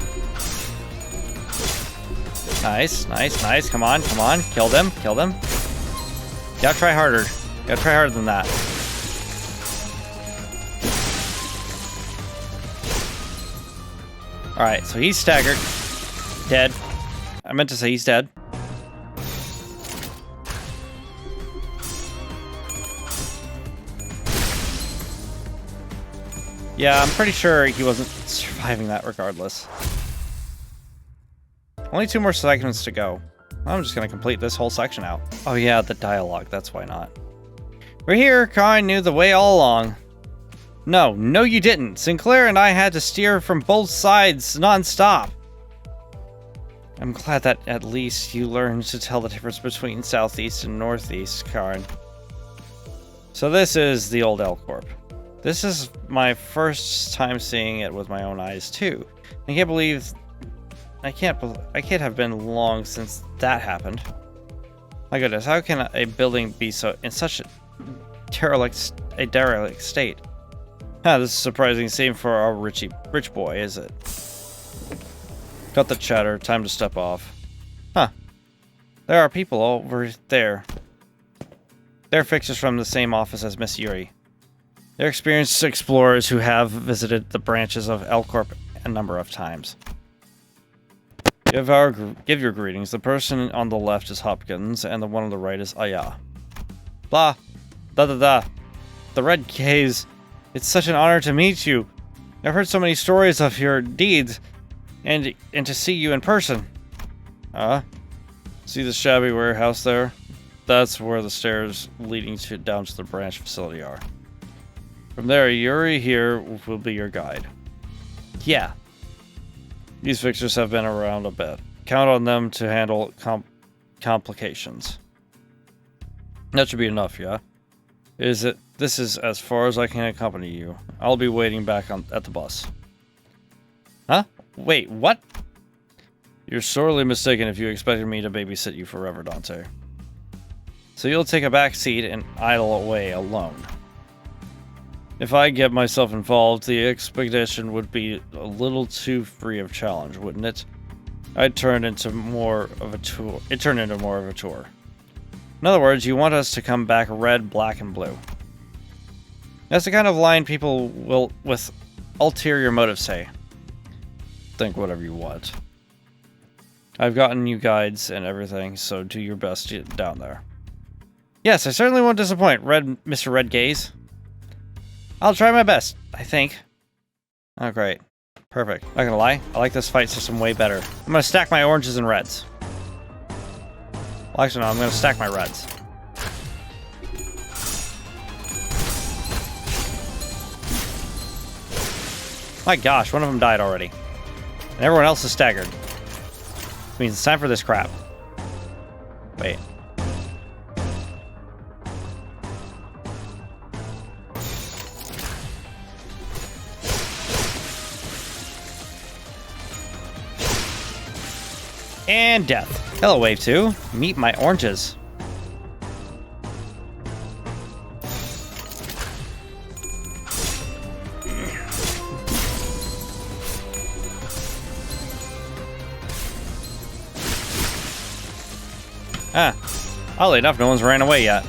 Nice, nice, nice. Come on, come on. Kill them, kill them. Gotta try harder. Gotta try harder than that. Alright, so he's staggered. Dead. I meant to say he's dead. Yeah, I'm pretty sure he wasn't surviving that regardless. Only 2 more segments to go. I'm just gonna complete this whole section out. Oh yeah, the dialogue, that's why not. We're here, Khan knew the way all along. No, you didn't. Sinclair and I had to steer from both sides non-stop. I'm glad that at least you learned to tell the difference between southeast and northeast, Karn. So this is the old L Corp. This is my first time seeing it with my own eyes too. I can't believe I can't have been long since that happened. My goodness, how can a building be so in such a derelict state? This is a surprising scene for a rich boy, is it? Got the chatter, time to step off. There are people over there. They're fixers from the same office as Miss Yuri. They're experienced explorers who have visited the branches of L Corp a number of times. Give your greetings. The person on the left is Hopkins, and the one on the right is Aya. Blah. Da. The Red Gaze. It's such an honor to meet you. I've heard so many stories of your deeds, and to see you in person. See the shabby warehouse there? That's where the stairs leading down to the branch facility are. From there, Yuri here will be your guide. Yeah. These fixers have been around a bit. Count on them to handle complications. That should be enough, yeah? This is as far as I can accompany you. I'll be waiting back at the bus. Huh? Wait, what? You're sorely mistaken if you expected me to babysit you forever, Dante. So you'll take a back seat and idle away alone. If I get myself involved, the expedition would be a little too free of challenge, wouldn't it? It turned into more of a tour. In other words, you want us to come back red, black, and blue. That's the kind of line people will, with ulterior motives, say. Think whatever you want. I've gotten you guides and everything, so do your best to get down there. Yes, I certainly won't disappoint, Mr. Red Gaze. I'll try my best, I think. Oh, great. Perfect. Not gonna lie, I like this fight system way better. I'm gonna stack my oranges and reds. Well, actually, no, I'm gonna stack my reds. My gosh, one of them died already. And everyone else is staggered. Which means it's time for this crap. Wait. And death. Hello, Wave 2. Meet my oranges. Oddly enough, no one's ran away yet.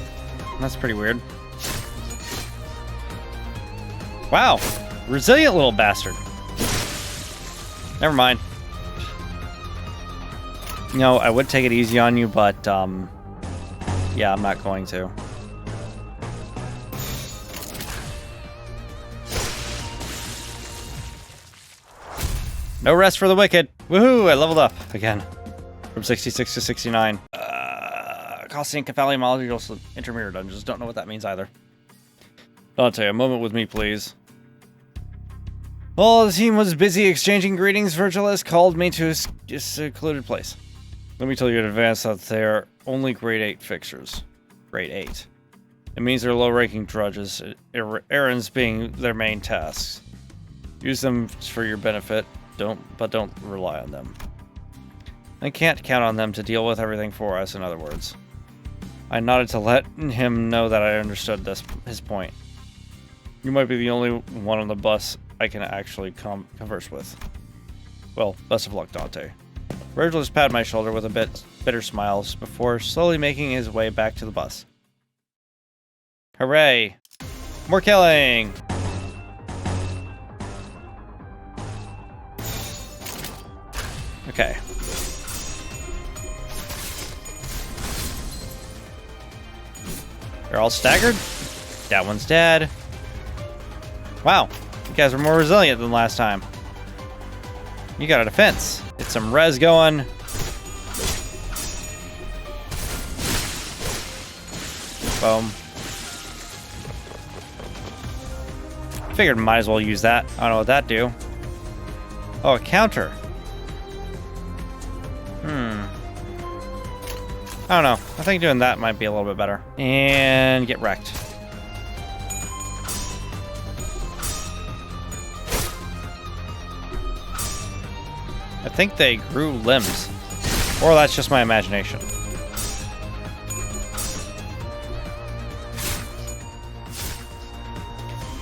That's pretty weird. Wow. Resilient little bastard. Never mind. No, I would take it easy on you, but, yeah, I'm not going to. No rest for the wicked. Woohoo, I leveled up again. From 66 to 69. Costing Cathali modules intermirror dungeons. Don't know what that means either. Dante, a moment with me, please. While the team was busy exchanging greetings, Virgilus called me to a secluded place. Let me tell you in advance that they're only grade 8 fixers. Grade 8. It means they're low-ranking drudges, errands being their main tasks. Use them for your benefit, but don't rely on them. I can't count on them to deal with everything for us, in other words. I nodded to let him know that I understood his point. You might be the only one on the bus I can actually converse with. Well, best of luck, Dante. Virgil just patted my shoulder with a bit bitter smiles before slowly making his way back to the bus. Hooray! More killing! Okay. They're all staggered? That one's dead. Wow, you guys are more resilient than last time. You got a defense. Get some res going. Boom. Figured might as well use that. I don't know what that do. Oh, a counter. I don't know. I think doing that might be a little bit better. And get wrecked. I think they grew limbs. Or that's just my imagination.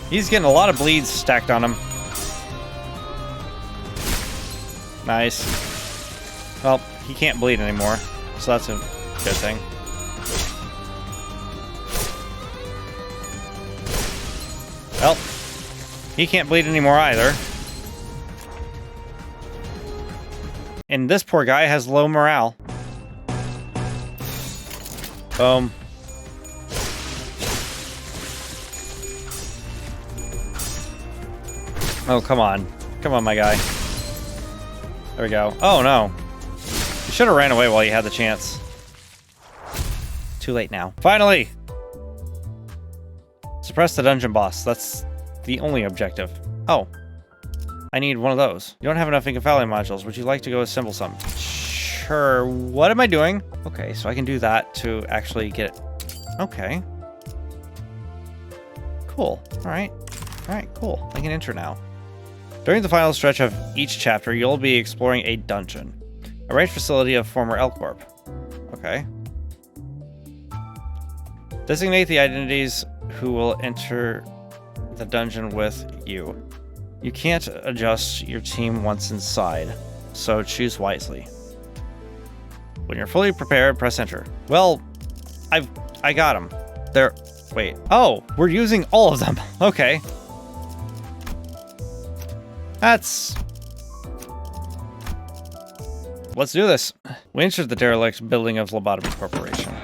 He's getting a lot of bleeds stacked on him. Nice. Well, he can't bleed anymore, so that's a good thing. Well, he can't bleed anymore either. And this poor guy has low morale. Boom. Oh, come on. Come on, my guy. There we go. Oh, no. You should have ran away while you had the chance. Too late now. Finally! Suppress the dungeon boss. That's the only objective. Oh. I need one of those. You don't have enough Incafali modules. Would you like to go assemble some? Sure. What am I doing? Okay, so I can do that to actually get it. Okay. Cool. Alright. Alright, cool. I can enter now. During the final stretch of each chapter, you'll be exploring a dungeon. A range facility of former L-Corp. Okay. Designate the identities who will enter the dungeon with you. You can't adjust your team once inside, so choose wisely. When you're fully prepared, press enter. Well, I got them. They're... Wait. Oh, we're using all of them. Okay. That's... Let's do this. We entered the derelict building of Lobotomy Corporation.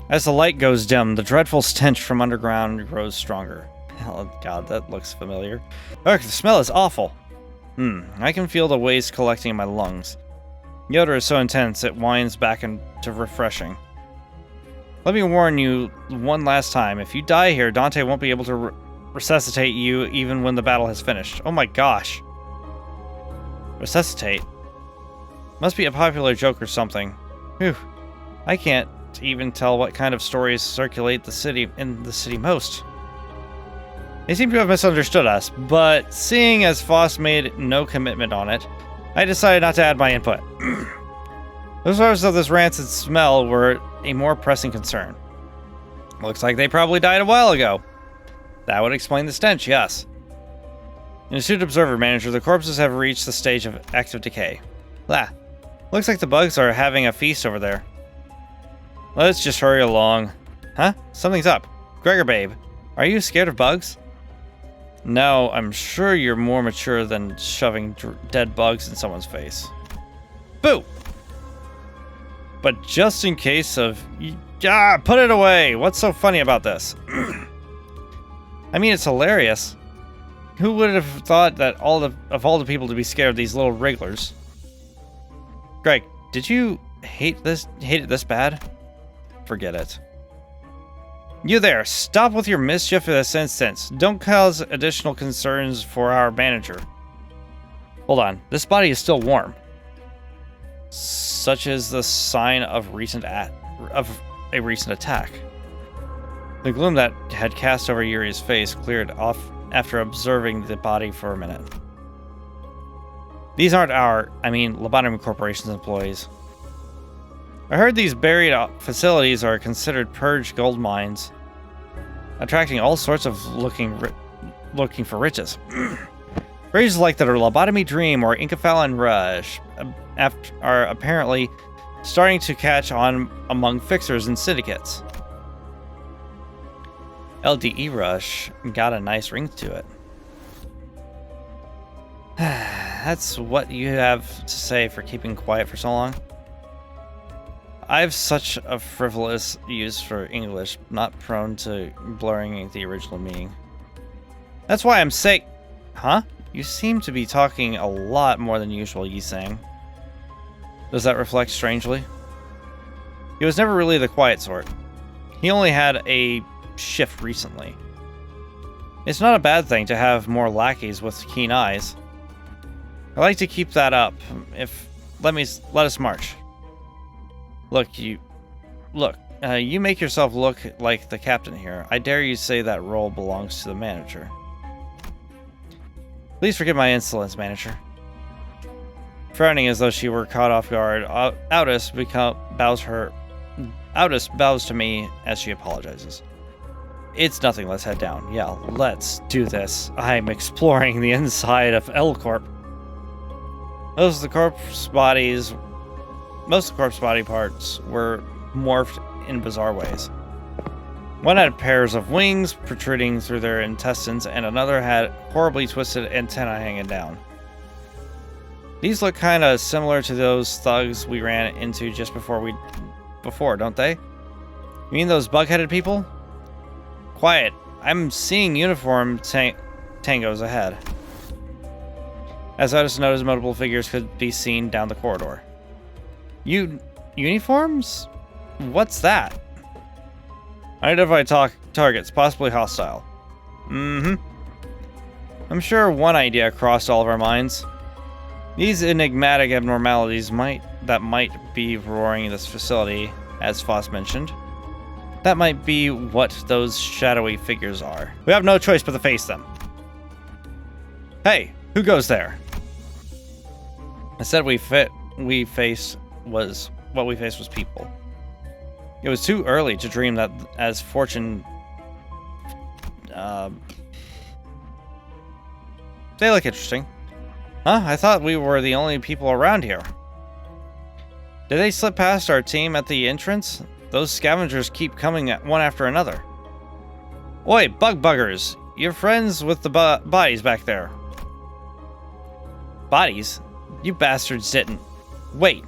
As the light goes dim, the dreadful stench from underground grows stronger. Oh god, that looks familiar. Ugh, the smell is awful. I can feel the waste collecting in my lungs. The odor is so intense, it winds back into refreshing. Let me warn you one last time. If you die here, Dante won't be able to resuscitate you even when the battle has finished. Oh my gosh. Resuscitate? Must be a popular joke or something. Whew. I can't even tell what kind of stories circulate in the city most. They seem to have misunderstood us, but seeing as Foss made no commitment on it, I decided not to add my input. The sources of this rancid smell were a more pressing concern. Looks like they probably died a while ago. That would explain the stench, yes. In Astute Observer Manager, the corpses have reached the stage of active decay. Blah. Looks like the bugs are having a feast over there. Let's just hurry along. Huh? Something's up. Gregor babe, are you scared of bugs? No, I'm sure you're more mature than shoving dead bugs in someone's face. Boo! But just in case of... put it away! What's so funny about this? I mean, it's hilarious. Who would have thought that of all the people to be scared of these little wrigglers? Greg, did you hate it this bad? Forget it. You there, stop with your mischief in this instance. Don't cause additional concerns for our manager. Hold on, this body is still warm. Such is the sign of a recent attack. The gloom that had cast over Yuri's face cleared off after observing the body for a minute. These aren't Lobotomy Corporation's employees. I heard these buried facilities are considered purged gold mines, attracting all sorts of looking for riches. Phrases like the lobotomy dream or encephalic rush are apparently starting to catch on among fixers and syndicates. LDE rush got a nice ring to it. That's what you have to say for keeping quiet for so long? I have such a frivolous use for English, not prone to blurring the original meaning. That's why I'm saying... Huh? You seem to be talking a lot more than usual, Yi sang. Does that reflect strangely? He was never really the quiet sort. He only had a shift recently. It's not a bad thing to have more lackeys with keen eyes. I like to keep that up. Let us march. You make yourself look like the captain here. I dare you say that role belongs to the manager. Please forgive my insolence, manager. Frowning as though she were caught off guard, Audis bows to me as she apologizes. It's nothing, let's head down. Yeah, let's do this. I'm exploring the inside of L-Corp. Most of the corpse body parts were morphed in bizarre ways. One had pairs of wings protruding through their intestines, and another had horribly twisted antennae hanging down. These look kinda similar to those thugs we ran into just before, don't they? You mean those bug-headed people? Quiet. I'm seeing uniform tangos ahead. As I just noticed, multiple figures could be seen down the corridor. Uniforms? What's that? Unidentified targets, possibly hostile. I'm sure one idea crossed all of our minds. These enigmatic abnormalities might be roaring in this facility, as Foss mentioned. That might be what those shadowy figures are. We have no choice but to face them. Hey, who goes there? I said what we faced was people. It was too early to dream that as fortune... They look interesting. Huh? I thought we were the only people around here. Did they slip past our team at the entrance? Those scavengers keep coming one after another. Oi, bug buggers! You're friends with the bodies back there. Bodies? You bastards didn't... Wait.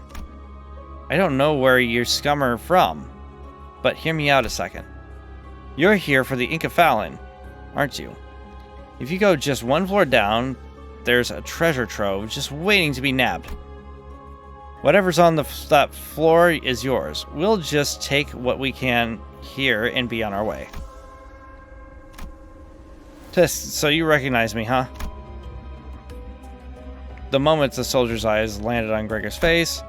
I don't know where you scum are from. But hear me out a second. You're here for the encephalic, aren't you? If you go just one floor down, there's a treasure trove just waiting to be nabbed. Whatever's on that floor is yours. We'll just take what we can here and be on our way. So you recognize me, huh? The moment the soldier's eyes landed on Gregor's face,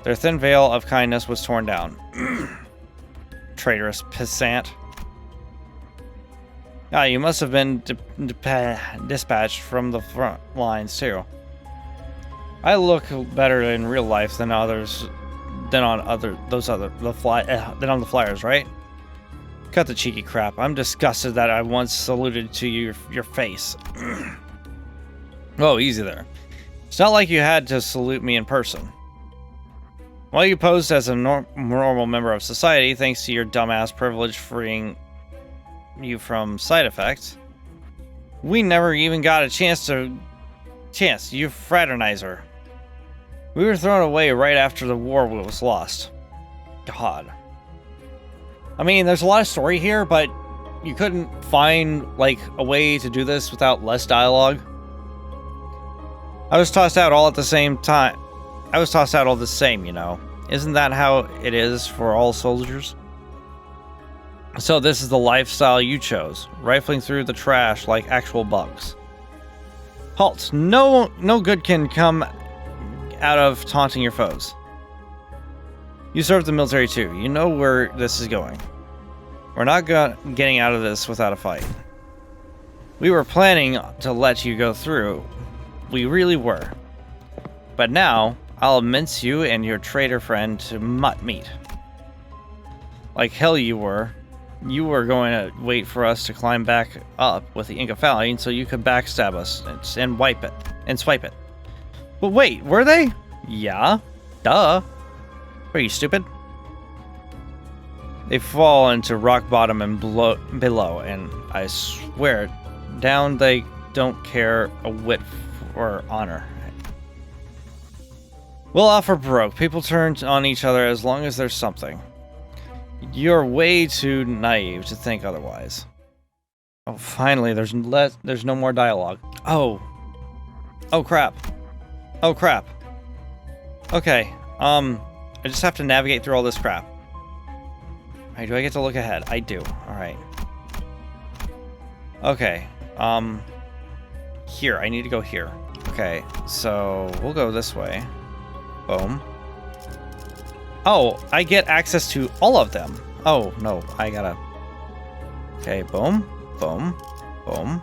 their thin veil of kindness was torn down. Traitorous pissant. You must have been dispatched from the front lines too. I look better in real life than on the flyers, right? Cut the cheeky crap. I'm disgusted that I once saluted to your face. Oh, easy there. It's not like you had to salute me in person. While you posed as a normal member of society, thanks to your dumbass privilege freeing you from side effects, we never even got a chance, you fraternizer. We were thrown away right after the war was lost. God. I mean, there's a lot of story here, but you couldn't find, like, a way to do this without less dialogue. I was tossed out all at the same time. I was tossed out all the same, you know. Isn't that how it is for all soldiers? So this is the lifestyle you chose, rifling through the trash like actual bugs. Halt! No good can come out of taunting your foes. You served the military too. You know where this is going. We're not getting out of this without a fight. We were planning to let you go through. We really were. But now, I'll mince you and your traitor friend to mutt meat. Like hell you were. You were going to wait for us to climb back up with the Inca Valley so you could backstab us and wipe it and swipe it. But wait, were they? Yeah. Duh. Are you stupid? They fall into rock bottom and below, and I swear, down they don't care a whit for honor. Well, off or broke. People turn on each other as long as there's something. You're way too naive to think otherwise. Oh, finally, there's no more dialogue. Oh. Oh, crap. Oh, crap. Okay, I just have to navigate through all this crap. Alright, do I get to look ahead? I do. Alright. Okay, here. I need to go here. Okay, so we'll go this way. Boom. Oh, I get access to all of them. Oh, no, I gotta... Okay, boom, boom, boom.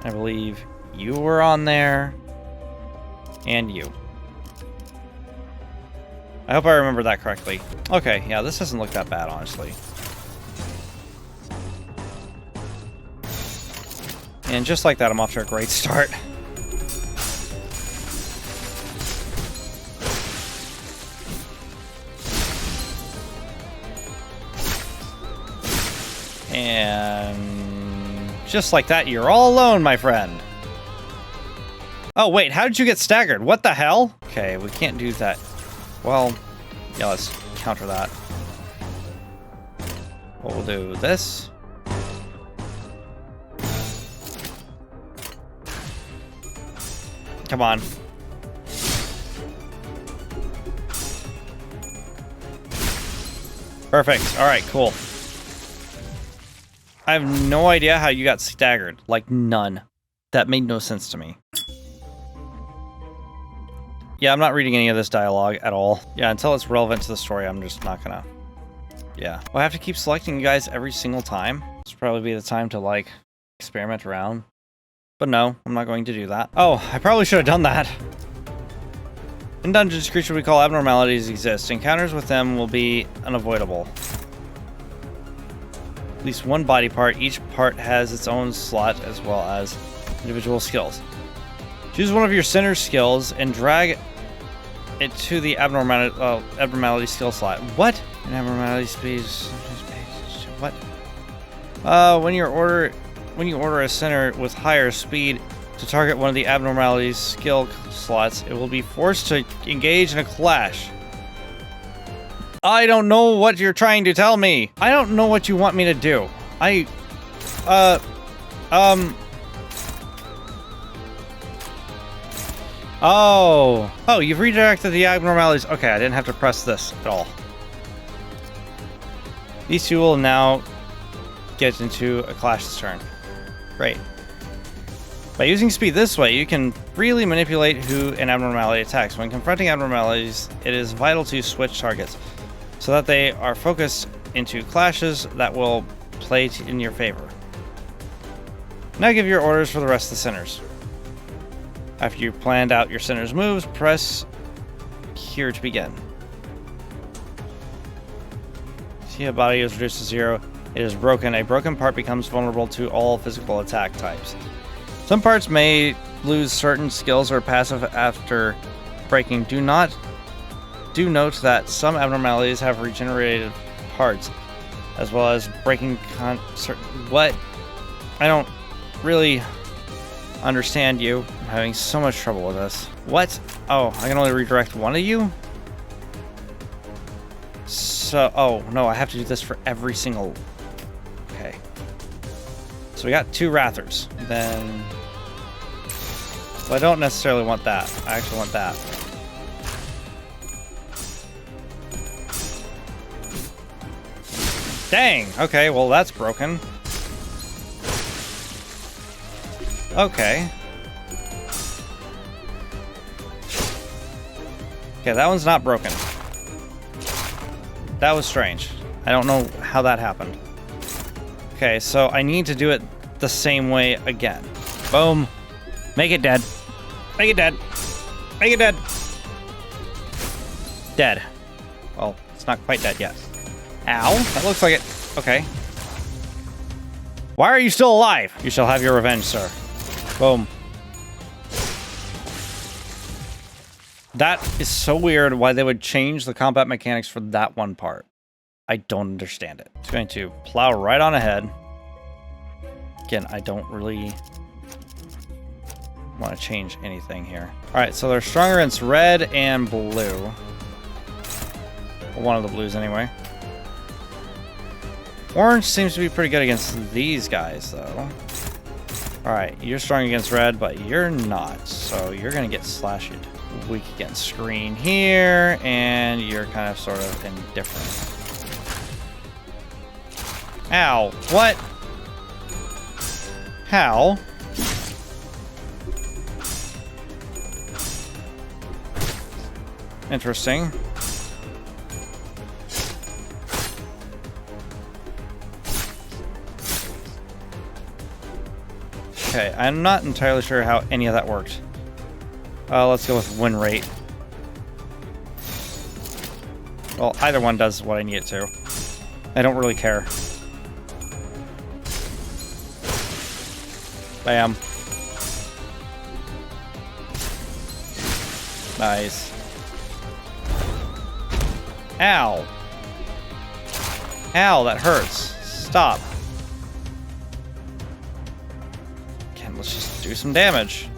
I believe you were on there, and you. I hope I remember that correctly. Okay, yeah, this doesn't look that bad, honestly. And just like that, I'm off to a great start. And just like that, you're all alone, my friend. Oh, wait, how did you get staggered? What the hell? Okay, we can't do that. Well, yeah, let's counter that. We'll do this. Come on. Perfect. All right, cool. I have no idea how you got staggered. Like, none. That made no sense to me. Yeah, I'm not reading any of this dialogue at all. Yeah, until it's relevant to the story, I'm just not gonna... Yeah. Well, I have to keep selecting you guys every single time. This will probably be the time to, like, experiment around. But no, I'm not going to do that. Oh, I probably should have done that. In dungeons, creatures we call abnormalities exist. Encounters with them will be unavoidable. At least one body part. Each part has its own slot as well as individual skills. Choose one of your center skills and drag it to the abnormality skill slot. What? An abnormality speed. What? When you order a center with higher speed to target one of the abnormalities skill slots, it will be forced to engage in a clash. I don't know what you're trying to tell me. I don't know what you want me to do. Oh, you've redirected the abnormalities. Okay, I didn't have to press this at all. These two will now get into a clash this turn. Great. By using speed this way, you can freely manipulate who an abnormality attacks. When confronting abnormalities, it is vital to switch targets so that they are focused into clashes that will play in your favor. Now give your orders for the rest of the centers. After you've planned out your center's moves, press here to begin. See, a body is reduced to 0. It is broken. A broken part becomes vulnerable to all physical attack types. Some parts may lose certain skills or passive after breaking. Do note that some abnormalities have regenerated parts, as well as breaking what? I don't really understand you. I'm having so much trouble with this. What? Oh, I can only redirect one of you? So, oh, no, I have to do this for every single... Okay. So we got 2 Rathers. Then... Well, I don't necessarily want that. I actually want that. Dang! Okay, well, that's broken. Okay. Okay, that one's not broken. That was strange. I don't know how that happened. Okay, so I need to do it the same way again. Boom. Make it dead. Make it dead. Make it dead. Dead. Well, it's not quite dead yet. Ow. That looks like it. Okay. Why are you still alive? You shall have your revenge, sir. Boom. That is so weird why they would change the combat mechanics for that one part. I don't understand it. It's going to plow right on ahead. Again, I don't really want to change anything here. All right, so they're stronger against red and blue. One of the blues anyway. Orange seems to be pretty good against these guys, though. All right, you're strong against red, but you're not. So you're going to get slashed. Weak against screen here, and you're kind of sort of indifferent. Ow. What? How? Interesting. Okay, I'm not entirely sure how any of that worked. Let's go with win rate. Well, either one does what I need it to. I don't really care. Bam. Nice. Ow. Ow, that hurts. Stop. Again, let's just do some damage.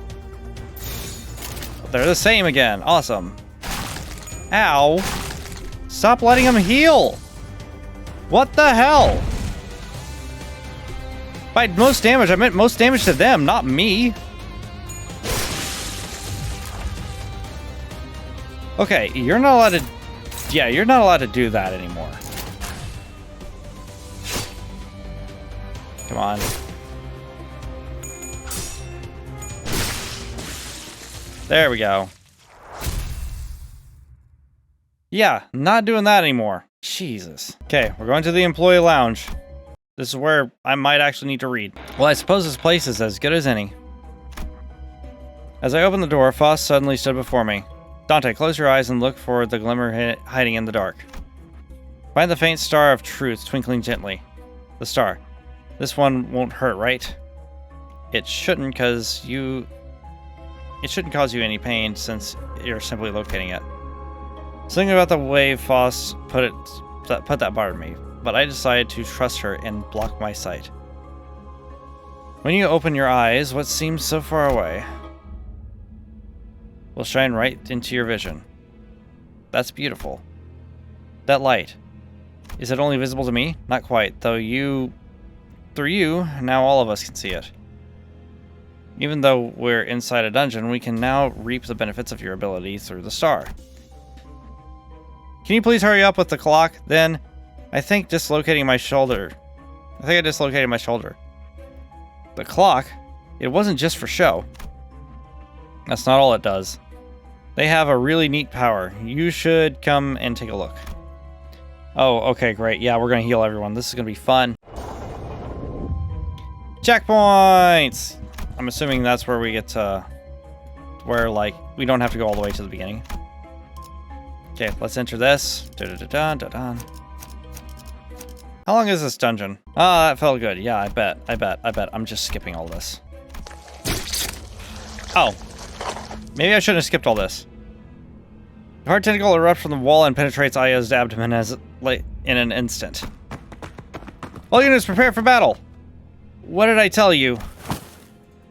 They're the same again. Awesome. Ow. Stop letting him heal. What the hell? By most damage, I meant most damage to them, not me. Okay, you're not allowed to... Yeah, you're not allowed to do that anymore. Come on. There we go. Yeah, not doing that anymore. Jesus. Okay, we're going to the employee lounge. This is where I might actually need to read. Well, I suppose this place is as good as any. As I opened the door, Foss suddenly stood before me. Dante, close your eyes and look for the glimmer hiding in the dark. Find the faint star of truth twinkling gently. The star. This one won't hurt, right? It shouldn't, cause you... It shouldn't cause you any pain, since you're simply locating it. Something about the way Foss put that bothered me, but I decided to trust her and block my sight. When you open your eyes, what seems so far away will shine right into your vision. That's beautiful. That light. Is it only visible to me? Not quite, though through you, now all of us can see it. Even though we're inside a dungeon, we can now reap the benefits of your ability through the star. Can you please hurry up with the clock, then? I think I dislocated my shoulder. The clock? It wasn't just for show. That's not all it does. They have a really neat power. You should come and take a look. Oh, okay, great. Yeah, we're gonna heal everyone. This is gonna be fun. Checkpoints! I'm assuming that's where we get to... where, like, we don't have to go all the way to the beginning. Okay, let's enter this. Da-da-da-da-da-da. How long is this dungeon? Ah, that felt good. Yeah, I bet. I'm just skipping all this. Oh. Maybe I shouldn't have skipped all this. The hard tentacle erupts from the wall and penetrates Aya's abdomen in an instant. All units prepare for battle. What did I tell you?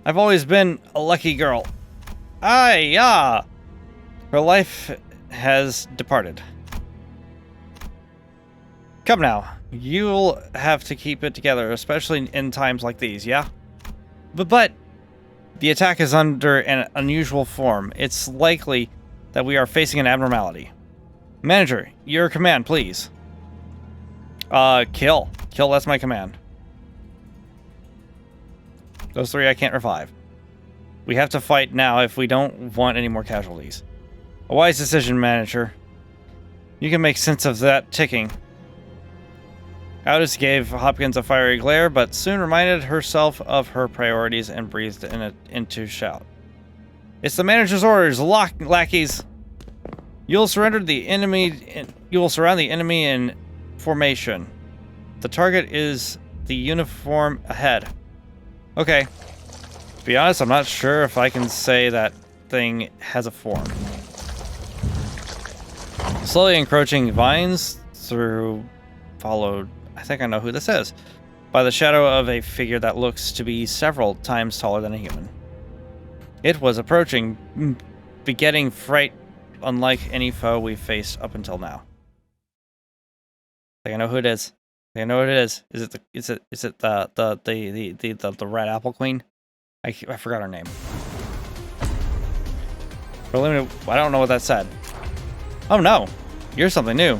I've always been a lucky girl. Aya! Her life has departed. Come now. You'll have to keep it together, especially in times like these, yeah? But the attack is under an unusual form. It's likely that we are facing an abnormality. Manager, your command, please. Kill. Kill, that's my command. Those three I can't revive. We have to fight now if we don't want any more casualties. A wise decision, manager. You can make sense of that ticking. Aldous gave Hopkins a fiery glare, but soon reminded herself of her priorities and breathed into shout. It's the manager's orders, lackeys! You'll surround the enemy in formation. The target is the uniform ahead. Okay. To be honest, I'm not sure if I can say that thing has a form. Slowly encroaching vines followed, I think I know who this is, by the shadow of a figure that looks to be several times taller than a human. It was approaching, begetting fright unlike any foe we've faced up until now. I think I know who it is. I know what it is. Is it the red apple queen? I forgot her name. I don't know what that said. Oh no, you're something new.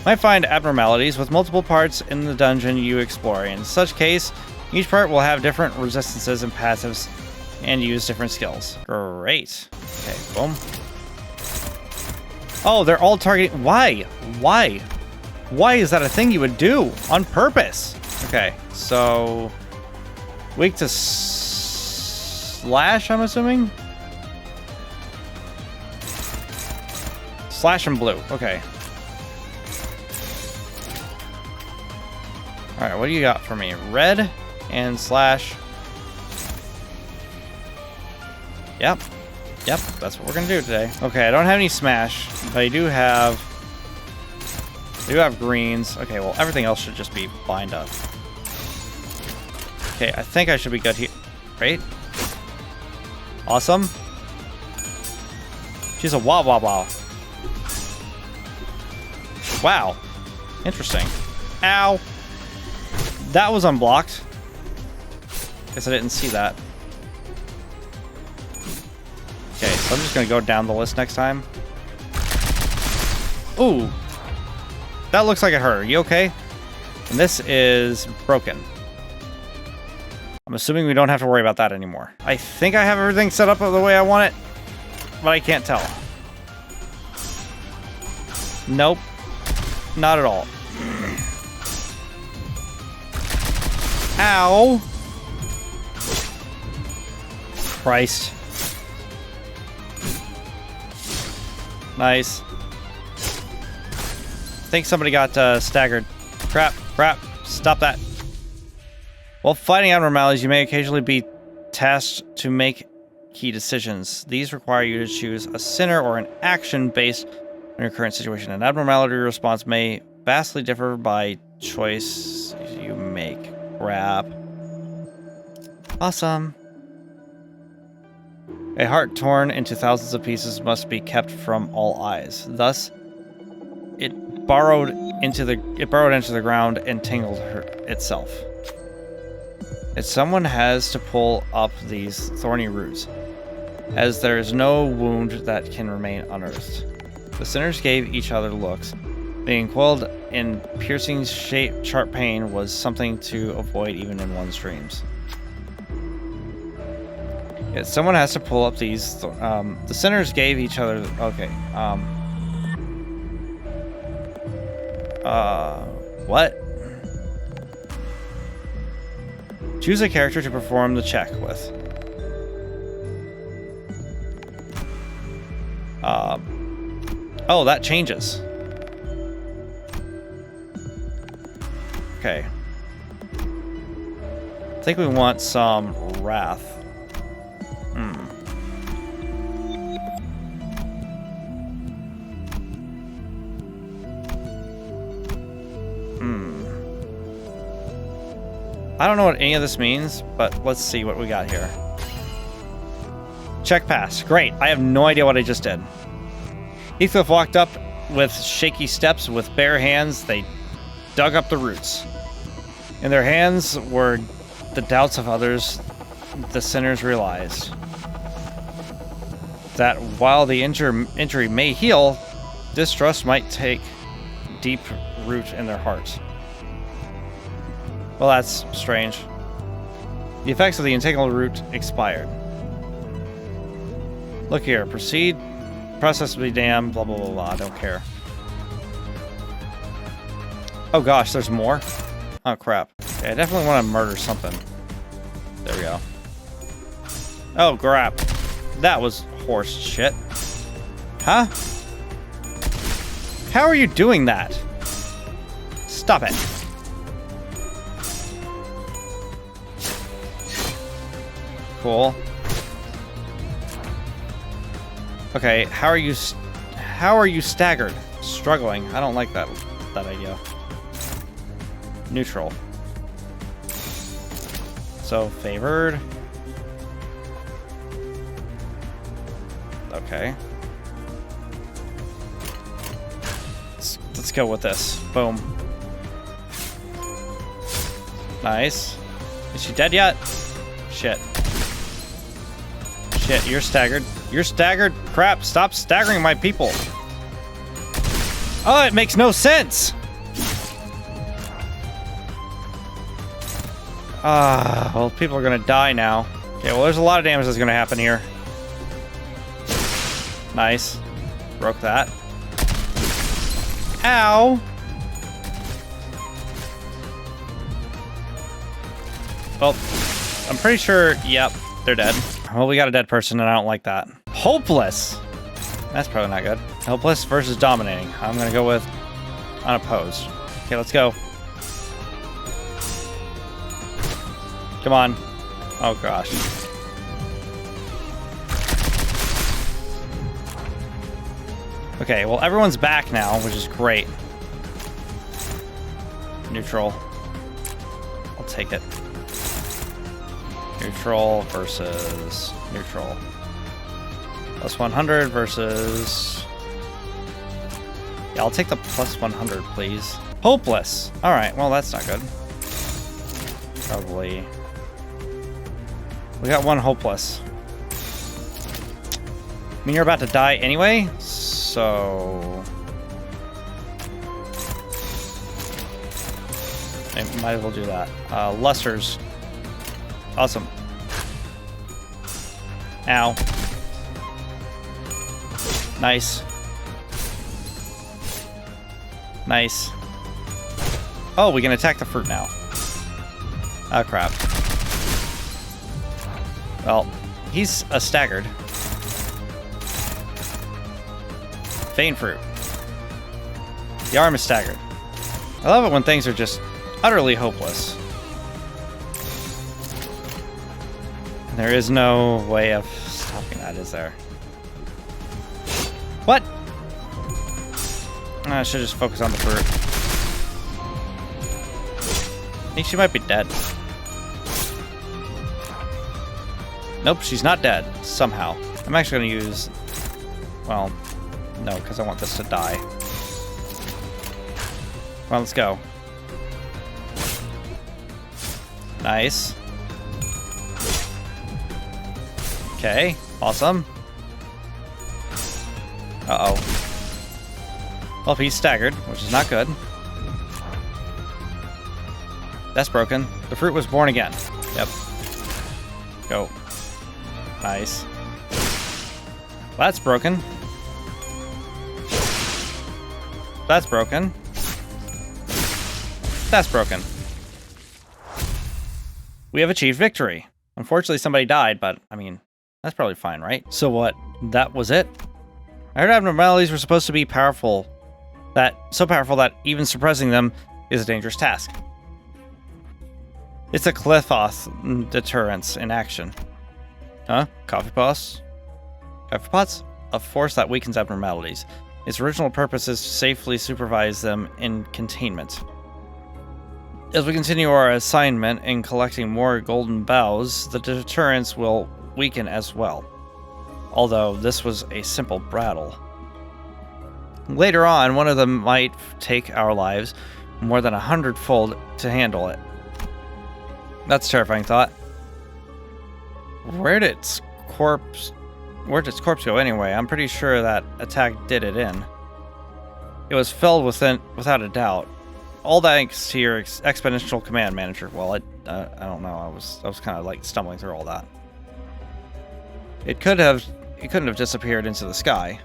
Might find abnormalities with multiple parts in the dungeon you explore. In such case, each part will have different resistances and passives and use different skills. Great. Okay, boom. Oh, they're all targeting. Why? Why? Why is that a thing you would do on purpose? Okay, so weak to slash, I'm assuming? Slash and blue. Okay. Alright, what do you got for me? Red and slash. Yep. Yep, that's what we're gonna do today. Okay, I don't have any smash, but I do have greens. Okay, well, everything else should just be bind up. Okay, I think I should be good here. Right? Awesome. She's a wah wah wah. Wow. Interesting. Ow. That was unblocked. Guess I didn't see that. Okay, so I'm just gonna go down the list next time. Ooh. That looks like it hurt. Are you okay? And this is broken. I'm assuming we don't have to worry about that anymore. I think I have everything set up the way I want it, but I can't tell. Nope. Not at all. Ow! Christ. Nice. I think somebody got staggered. Crap, crap. Stop that. While fighting abnormalities, you may occasionally be tasked to make key decisions. These require you to choose a sinner or an action based on your current situation. An abnormality response may vastly differ by choice you make. Crap. Awesome. A heart torn into thousands of pieces must be kept from all eyes. Thus, it burrowed into the ground and tangled itself. If someone has to pull up these thorny roots, as there is no wound that can remain unearthed. The sinners gave each other looks. Being coiled in piercing sharp pain was something to avoid even in one's dreams. Yeah, someone has to pull up these. The sinners gave each other. Okay. What? Choose a character to perform the check with. Oh, that changes. Okay. I think we want some wrath. I don't know what any of this means, but let's see what we got here. Check pass. Great. I have no idea what I just did. Heathcliff walked up with shaky steps. With bare hands, they dug up the roots. In their hands were the doubts of others. The sinners realized that while the injury may heal, distrust might take deep root in their hearts. Well, that's strange. The effects of the entangled root expired. Look here. Proceed. Process to be damned. Blah, blah, blah, blah. I don't care. Oh, gosh. There's more? Oh, crap. Okay, I definitely want to murder something. There we go. Oh, crap. That was horse shit. Huh? How are you doing that? Stop it. Cool. Okay, how are you staggered? Struggling. I don't like that idea. Neutral. So favored. Okay. Let's go with this. Boom. Nice. Is she dead yet? Shit. Shit, you're staggered. You're staggered. Crap, stop staggering my people. Oh, it makes no sense. Well, people are gonna die now. Okay, well, there's a lot of damage that's gonna happen here. Nice. Broke that. Ow! Well, I'm pretty sure, yep, they're dead. Well, we got a dead person, and I don't like that. Hopeless! That's probably not good. Hopeless versus dominating. I'm gonna go with unopposed. Okay, let's go. Come on. Oh, gosh. Okay, well, everyone's back now, which is great. Neutral. I'll take it. Neutral versus neutral. Plus 100 versus... Yeah, I'll take the plus 100, please. Hopeless! Alright, well, that's not good. Probably... We got one hopeless. I mean, you're about to die anyway, so... I might as well do that. Lusters. Awesome. Ow. Nice. Nice. Oh, we can attack the fruit now. Oh, crap. Well, he's staggered. Feign fruit. The arm is staggered. I love it when things are just utterly hopeless. And there is no way of stopping that, is there? What? I should just focus on the fruit. I think she might be dead. Nope, she's not dead. Somehow. I'm actually going to use... Well, no, because I want this to die. Well, let's go. Nice. Okay, awesome. Uh-oh. Well, he's staggered, which is not good. That's broken. The fruit was born again. Yep. Go. Nice. That's broken. That's broken. That's broken. We have achieved victory. Unfortunately, somebody died, but, I mean, that's probably fine, right? So what? That was it? I heard abnormalities were supposed to be powerful. So powerful that even suppressing them is a dangerous task. It's a Clethoth deterrence in action. Huh? Coffee pots? Coffee pots? A force that weakens abnormalities. Its original purpose is to safely supervise them in containment. As we continue our assignment in collecting more golden boughs, the deterrence will weaken as well. Although this was a simple battle. Later on, one of them might take our lives more than 100-fold to handle it. That's a terrifying thought. Where did its corpse go anyway? I'm pretty sure that attack did it in. It was filled without a doubt. All thanks to your exponential command manager. Well, I don't know. I was kind of like stumbling through all that. It couldn't have disappeared into the sky.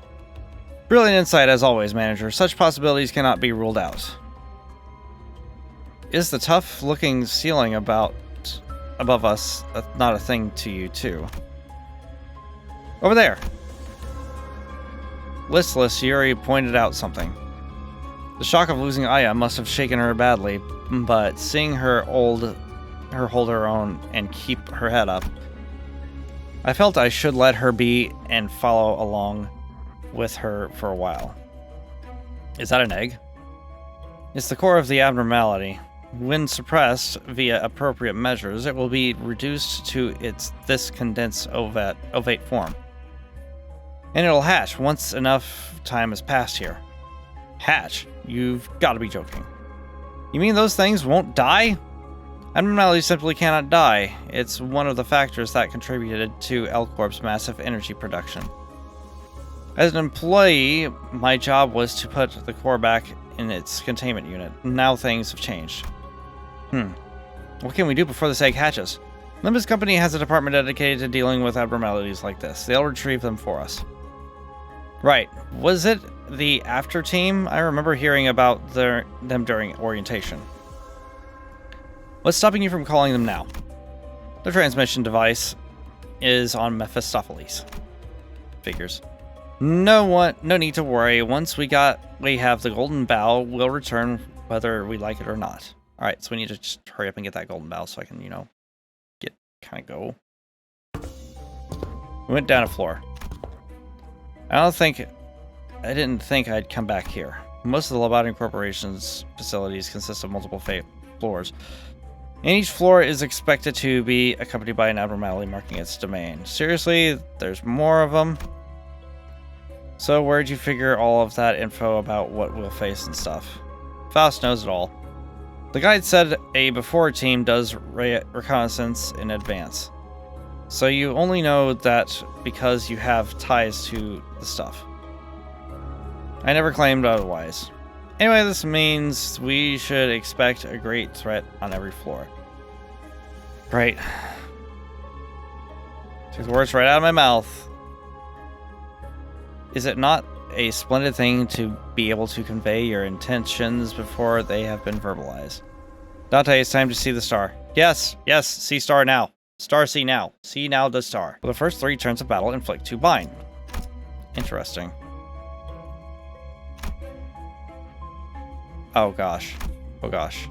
Brilliant insight as always, manager. Such possibilities cannot be ruled out. Is the tough-looking ceiling above us not a thing to you too? Over there. Listless, Yuri pointed out something. The shock of losing Aya must have shaken her badly, but seeing her hold her own and keep her head up, I felt I should let her be and follow along with her for a while. Is that an egg? It's the core of the abnormality. When suppressed via appropriate measures, it will be reduced to this condensed ovate form. And it'll hatch once enough time has passed here. Hatch? You've got to be joking. You mean those things won't die? Abnormality simply cannot die. It's one of the factors that contributed to L-Corp's massive energy production. As an employee, my job was to put the core back in its containment unit. Now things have changed. What can we do before this egg hatches? Limbus Company has a department dedicated to dealing with abnormalities like this. They'll retrieve them for us. Right. Was it the after team? I remember hearing about them during orientation. What's stopping you from calling them now? The transmission device is on Mephistopheles. Figures. No need to worry. Once we have the golden bow, we'll return whether we like it or not. Alright, so we need to just hurry up and get that golden bow so I can, go. We went down a floor. I didn't think I'd come back here. Most of the Lobotomy Corporation's facilities consist of multiple floors. And each floor is expected to be accompanied by an abnormality marking its domain. Seriously, there's more of them? So where'd you figure all of that info about what we'll face and stuff? Faust knows it all. The guide said a before team does reconnaissance in advance. So you only know that because you have ties to the stuff. I never claimed otherwise. Anyway, this means we should expect a great threat on every floor. Great. Took the words right out of my mouth. Is it not a splendid thing to be able to convey your intentions before they have been verbalized? Dante, it's time to see the star. Yes, see star now. Star see now. See now the star. For the first 3 turns of battle, inflict 2 bind. Interesting. Oh gosh. Oh gosh.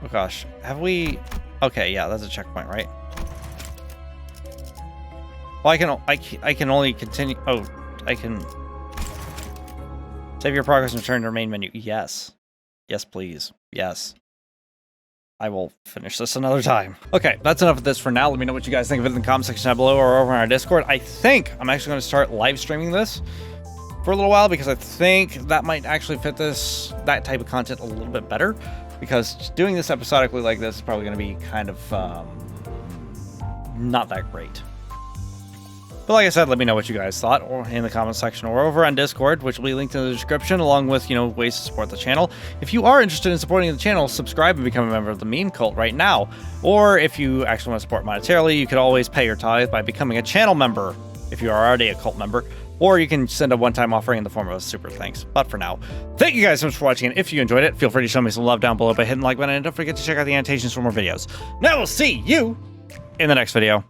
Oh gosh. Have we... Okay, yeah, that's a checkpoint, right? Well, I can only continue... Oh, I can... Save your progress and return to the main menu. Yes. Yes, please. Yes. I will finish this another time. Okay, that's enough of this for now. Let me know what you guys think of it in the comment section down below or over on our Discord. I think I'm actually going to start live streaming this for a little while because I think that might actually fit that type of content a little bit better, because doing this episodically like this is probably going to be kind of not that great. But like I said, let me know what you guys thought or in the comment section or over on Discord, which will be linked in the description, along with, ways to support the channel. If you are interested in supporting the channel, subscribe and become a member of the meme cult right now. Or if you actually want to support monetarily, you could always pay your tithe by becoming a channel member if you are already a cult member. Or you can send a one-time offering in the form of a super thanks. But for now, thank you guys so much for watching, and if you enjoyed it, feel free to show me some love down below by hitting the like button, and don't forget to check out the annotations for more videos. Now we'll see you in the next video.